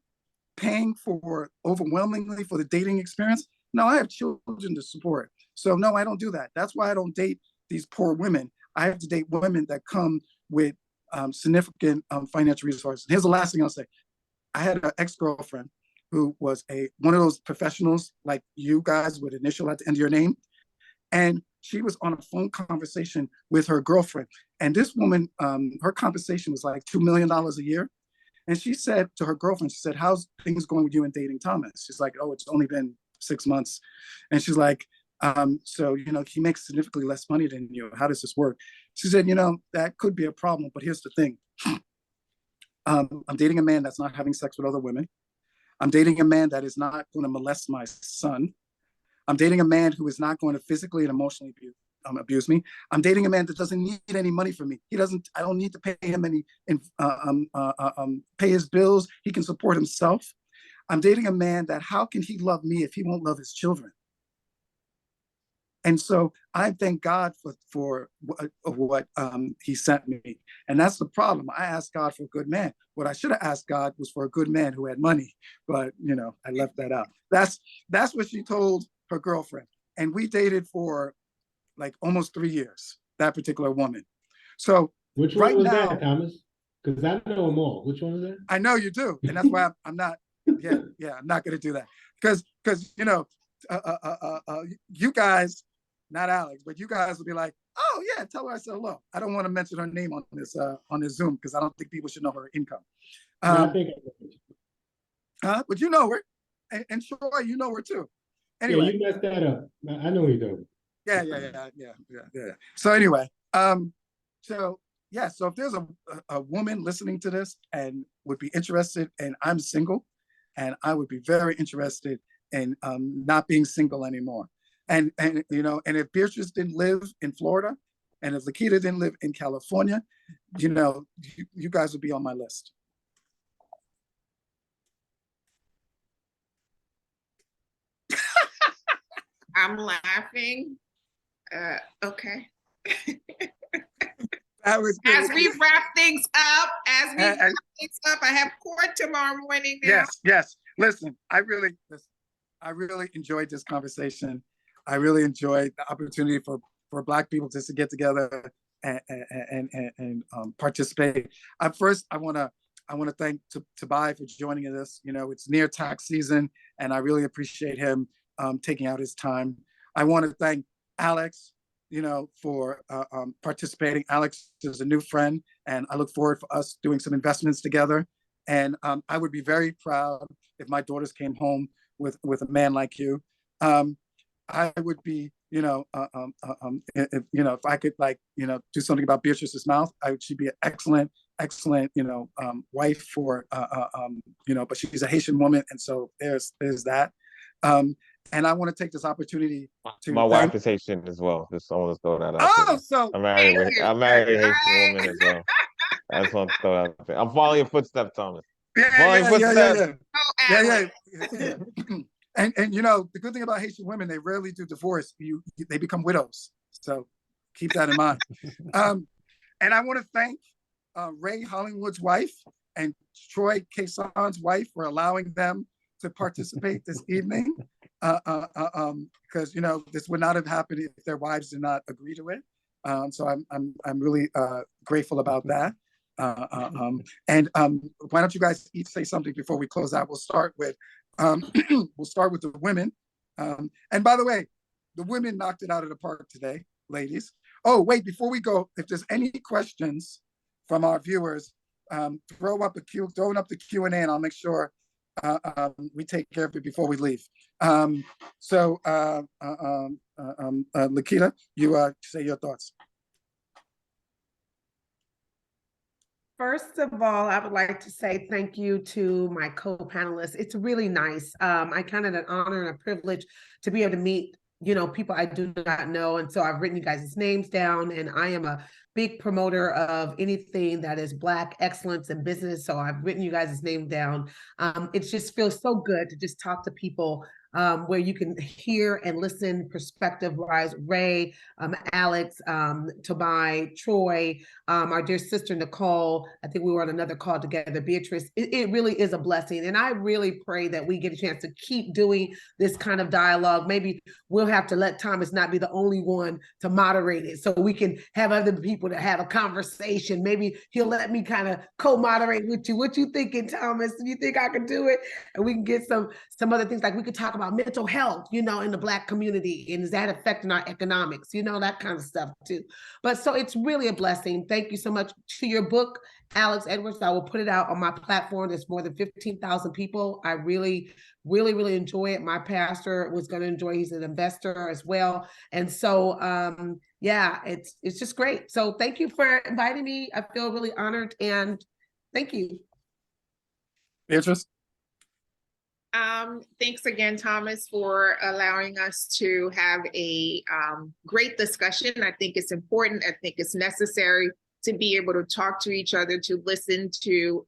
paying for overwhelmingly for the dating experience, no, I have children to support. So no, I don't do that. That's why I don't date these poor women. I have to date women that come with significant financial resources. Here's the last thing I'll say. I had an ex-girlfriend who was one of those professionals like you guys with initial at the end of your name. And she was on a phone conversation with her girlfriend. And this woman, her compensation was like $2 million a year. And she said to her girlfriend, she said, how's things going with you and dating Thomas? She's like, oh, it's only been 6 months. And she's like, so, you know, he makes significantly less money than you. How does this work? She said, you know, that could be a problem, but here's the thing. I'm dating a man that's not having sex with other women. I'm dating a man that is not going to molest my son. I'm dating a man who is not going to physically and emotionally abuse me. I'm dating a man that doesn't need any money from me. I don't need to pay him pay his bills. He can support himself. I'm dating a man that how can he love me if he won't love his children? And so I thank God for what he sent me. And that's the problem. I asked God for a good man. What I should have asked God was for a good man who had money, but you know, I left that out. That's what she told her girlfriend. And we dated for like almost 3 years, that particular woman. So
which one was that, Thomas? Because I know them all. Which one was that?
I know you do. And that's why I'm not, I'm not gonna do that. Because you know, you guys, not Alex, but you guys will be like, oh yeah, tell her I said hello. I don't want to mention her name on this Zoom because I don't think people should know her income.
I think
but you know her, and Troy, you know her too. Anyway,
yeah, you messed that up. I know you do.
Yeah. So anyway, so if there's a woman listening to this and would be interested, and I'm single, and I would be very interested in not being single anymore. And you know, and if Beatrice didn't live in Florida, and if Lakita didn't live in California, you know, you guys would be on my list.
I'm laughing. Okay.
That was good.
As we wrap things up, I have court tomorrow morning now.
Yes. Listen, I really enjoyed this conversation. I really enjoyed the opportunity for Black people just to get together and participate. First, I want to thank Tobayi for joining us. You know, it's near tax season, and I really appreciate him taking out his time. I want to thank Alex, you know, for participating. Alex is a new friend, and I look forward for us doing some investments together. And I would be very proud if my daughters came home with a man like you. I would be, you know, if I could, like, you know, do something about Beatrice's mouth, she'd be an excellent, you know, wife for, you know, but she's a Haitian woman, and so there's that. And I want to take this opportunity to
my wife is Haitian as well. Just I want to throw that out.
Oh, so
I'm married a Haitian woman as well. I just want to throw that out there. I'm following your footsteps, Thomas.
Yeah. And you know, the good thing about Haitian women, they rarely do divorce. They become widows. So keep that in mind. And I want to thank Rey Hollingsworth's wife and Troy Cason's wife for allowing them to participate this evening. Because you know, this would not have happened if their wives did not agree to it. So I'm really grateful about that. And why don't you guys each say something before we close out? We'll start with the women. And by the way, the women knocked it out of the park today, ladies. Oh, wait, before we go, if there's any questions from our viewers, throw up the Q&A, and I'll make sure we take care of it before we leave. Lakita, you say your thoughts.
First of all, I would like to say thank you to my co-panelists. It's really nice. I count it an honor and a privilege to be able to meet, you know, people I do not know. And so I've written you guys' names down, and I am a big promoter of anything that is Black excellence in business. So I've written you guys' name down. It just feels so good to just talk to people where you can hear and listen perspective-wise. Rey, Alex, Tobayi, Troy, our dear sister Nicole. I think we were on another call together. Beatrice. It really is a blessing, and I really pray that we get a chance to keep doing this kind of dialogue. Maybe we'll have to let Thomas not be the only one to moderate it, so we can have other people to have a conversation. Maybe he'll let me kind of co-moderate with you. What you thinking, Thomas? Do you think I can do it? And we can get some other things, like we could talk about mental health, you know, in the Black community, and is that affecting our economics, you know, that kind of stuff too. But so it's really a blessing. Thank you so much. To your book, Alex Edwards, I will put it out on my platform. There's more than 15,000 people. I really enjoy it. My pastor was going to enjoy. He's an investor as well. And so, yeah, it's just great. So thank you for inviting me. I feel really honored, and thank you.
Beatrice?
Thanks again, Thomas, for allowing us to have a great discussion. I think it's important. I think it's necessary to be able to talk to each other, to listen to,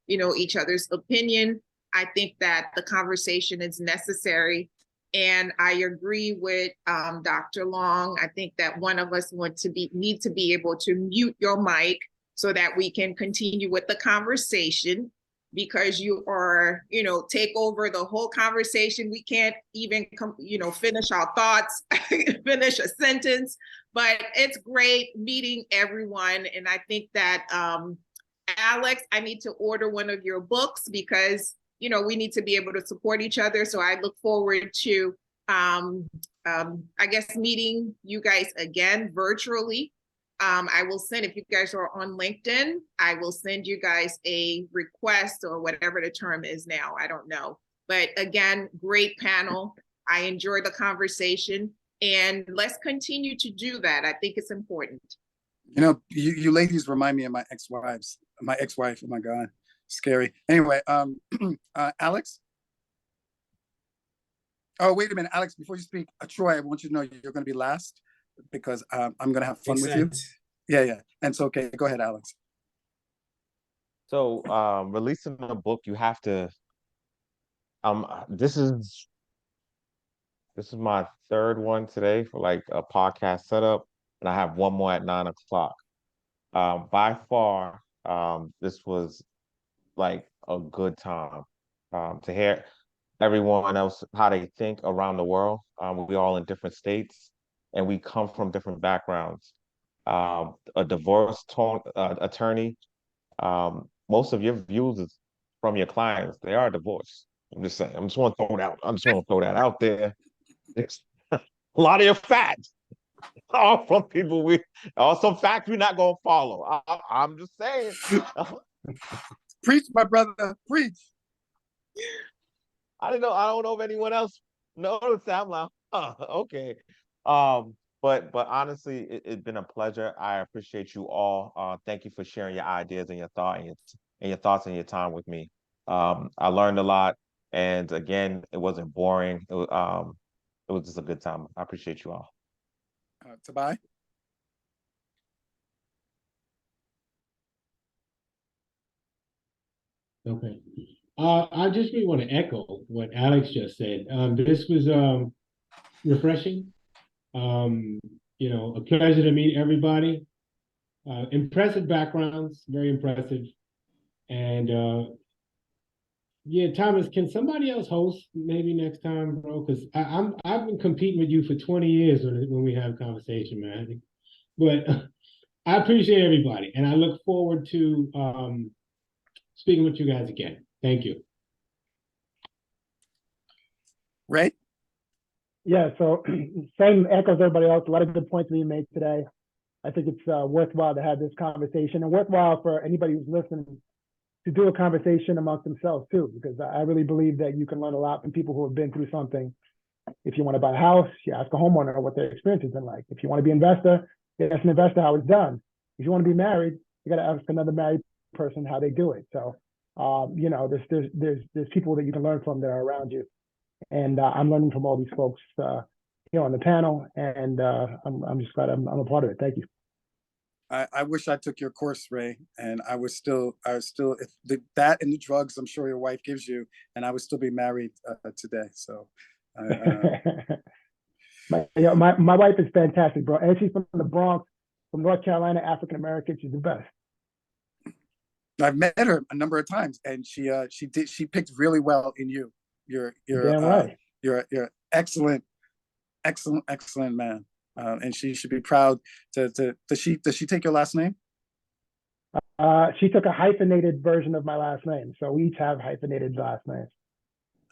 you know, each other's opinion. I think that the conversation is necessary And I agree with Dr. Long. I think that one of us need to be able to mute your mic so that we can continue with the conversation, because you are, take over the whole conversation. We can't even finish our thoughts, finish a sentence, but it's great meeting everyone. And I think that, Alex, I need to order one of your books because, we need to be able to support each other. So I look forward to, I guess, meeting you guys again virtually. I will send, if you guys are on LinkedIn, I will send you guys a request or whatever the term is now. I don't know. But again, great panel. I enjoyed the conversation, and let's continue to do that. I think it's important.
You ladies remind me of my ex-wives. My ex-wife, oh my God, scary. Anyway, Alex? Oh, wait a minute, Alex, before you speak, Troy, I want you to know you're going to be last because I'm going to have fun with you. Yeah. And so, okay, go ahead, Alex.
So releasing a book, you have to, this is my third one today for like a podcast setup, and I have one more at 9 o'clock. By far, this was like a good time to hear everyone else, how they think around the world. We're all in different states and we come from different backgrounds. A divorce attorney, most of your views is from your clients. They are divorced. I'm just saying, I just want to throw that out there. It's, a lot of your facts are from people some facts we're not going to follow. I'm just saying.
Preach, my brother, preach.
I don't know if anyone else noticed that. I'm like, okay. But honestly, it's been a pleasure. I appreciate you all. Thank you for sharing your ideas and your thoughts and your time with me. I learned a lot, and again, it wasn't boring. It was just a good time. I appreciate you all.
Tobayi?
Okay. I just really want to echo what Alex just said. This was refreshing. A pleasure to meet everybody. Impressive backgrounds, very impressive. And yeah, Thomas, can somebody else host maybe next time, bro? Because I've been competing with you for 20 years when we have conversation, man. But I appreciate everybody, and I look forward to speaking with you guys again. Thank you.
Ray?
Yeah, so same echoes everybody else. A lot of good points being made today. I think it's worthwhile to have this conversation, and worthwhile for anybody who's listening to do a conversation amongst themselves too, because I really believe that you can learn a lot from people who have been through something. If you want to buy a house, you ask a homeowner what their experience has been like. If you want to be an investor, you ask an investor how it's done. If you want to be married, you got to ask another married person how they do it. So, there's people that you can learn from that are around you. And I'm learning from all these folks here on the panel, and I'm just glad I'm a part of it. Thank you.
I wish I took your course, Ray, and I was still if that and the drugs I'm sure your wife gives you, and I would still be married today. So,
my wife is fantastic, bro, and she's from the Bronx, from North Carolina, African American. She's the best.
I've met her a number of times, and she picked really well in you. You're
right.
You're excellent man. And she should be proud does she take your last name?
She took a hyphenated version of my last name. So we each have hyphenated last names.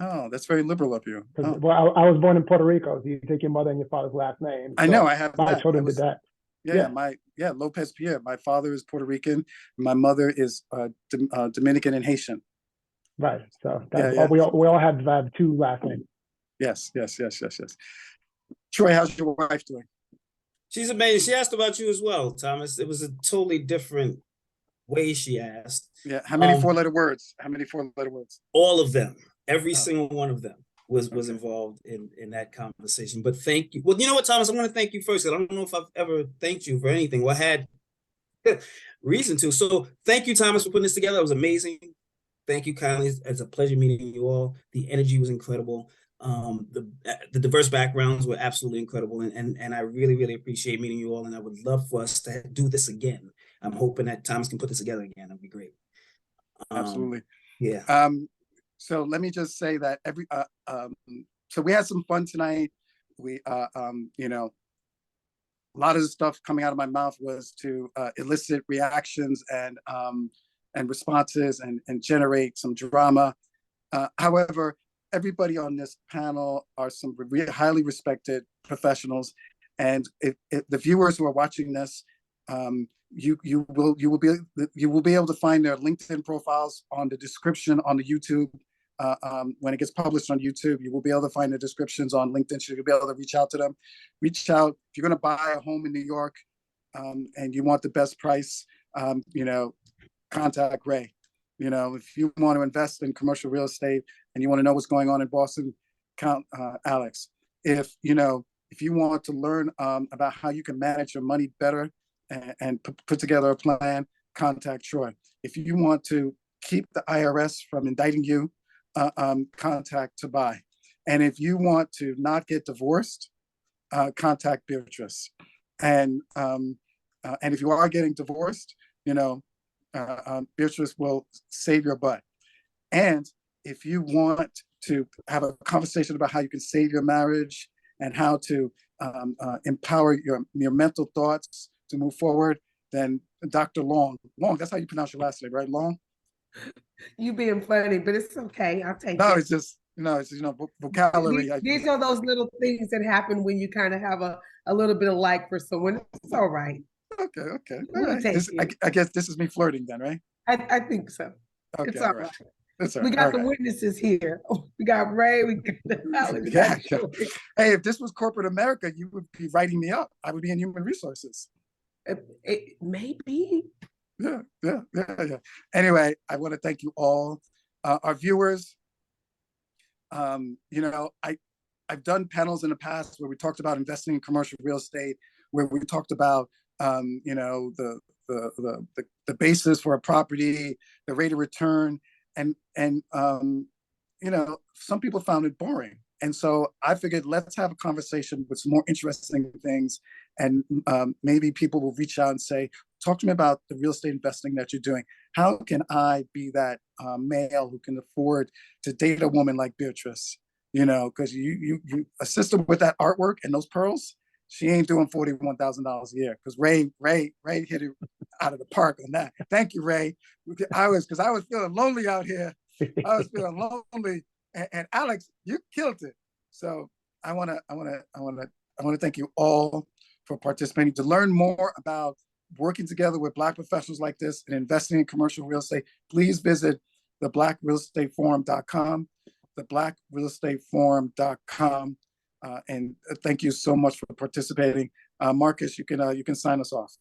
Oh, that's very liberal of you. Oh.
Well, I was born in Puerto Rico. So you take your mother and your father's last name.
I know, I have
my
that.
children did that.
Yeah, Lopez-Pierre. My father is Puerto Rican. My mother is Dominican and Haitian.
Right. So we all have two last names.
Yes. Troy, how's your wife doing?
She's amazing. She asked about you as well, Thomas. It was a totally different way she asked.
Yeah. How many four-letter words?
All of them. Every single one of them was involved in that conversation. But thank you. Well, you know what, Thomas? I'm going to thank you first. I don't know if I've ever thanked you for anything. Well, I had reason to. So thank you, Thomas, for putting this together. It was amazing. Thank you kindly. It's a pleasure meeting you all. The energy was incredible. The diverse backgrounds were absolutely incredible, and I really, really appreciate meeting you all, and I would love for us to do this again. I'm hoping that Thomas can put this together again. That'd be great.
Absolutely.
Yeah.
So let me just say that so we had some fun tonight. We, you know, a lot of the stuff coming out of my mouth was to elicit reactions and responses and generate some drama. However, everybody on this panel are some highly respected professionals, and if the viewers who are watching this, you will be able to find their LinkedIn profiles on the description on the YouTube. When it gets published on YouTube, you will be able to find the descriptions on LinkedIn, so you'll be able to reach out to them. Reach out if you're going to buy a home in New York, and you want the best price. You know, contact Ray. You know, if you want to invest in commercial real estate and you want to know what's going on in Boston, count Alex. If you want to learn about how you can manage your money better and put together a plan, contact Troy. If you want to keep the IRS from indicting you, contact Tobayi. And if you want to not get divorced, contact Beatrice. And if you are getting divorced, you know, Beatrice will save your butt. And if you want to have a conversation about how you can save your marriage and how to empower your mental thoughts to move forward, then Dr. Long, that's how you pronounce your last name, right? Long?
You being funny, but it's okay. I'll take it.
No, it's just, vocabulary.
These are those little things that happen when you kind of have a little bit of like for someone. It's all right.
Okay. All right. I guess this is me flirting then, right?
I think so.
Okay,
it's all right.
That's all
we
right.
got the witnesses here. We got Ray. We got Alex.
Yeah. Hey, if this was corporate America, you would be writing me up. I would be in human resources.
It may be.
Yeah. Anyway, I want to thank you all, our viewers. I've done panels in the past where we talked about investing in commercial real estate, where we talked about the basis for a property, the rate of return, and some people found it boring. And so I figured, let's have a conversation with some more interesting things, and maybe people will reach out and say, talk to me about the real estate investing that you're doing. How can I be that male who can afford to date a woman like Beatrice? You know, because you assist her with that artwork and those pearls. She ain't doing $41,000 a year, because Ray hit it out of the park on that. Thank you, Ray. I was feeling lonely out here. I was feeling lonely, and Alex, you killed it. So I want to thank you all for participating. To learn more about working together with Black professionals like this and investing in commercial real estate, please visit theBlackRealEstateForum.com, theBlackRealEstateForum.com. And thank you so much for participating. Marcus, you can sign us off.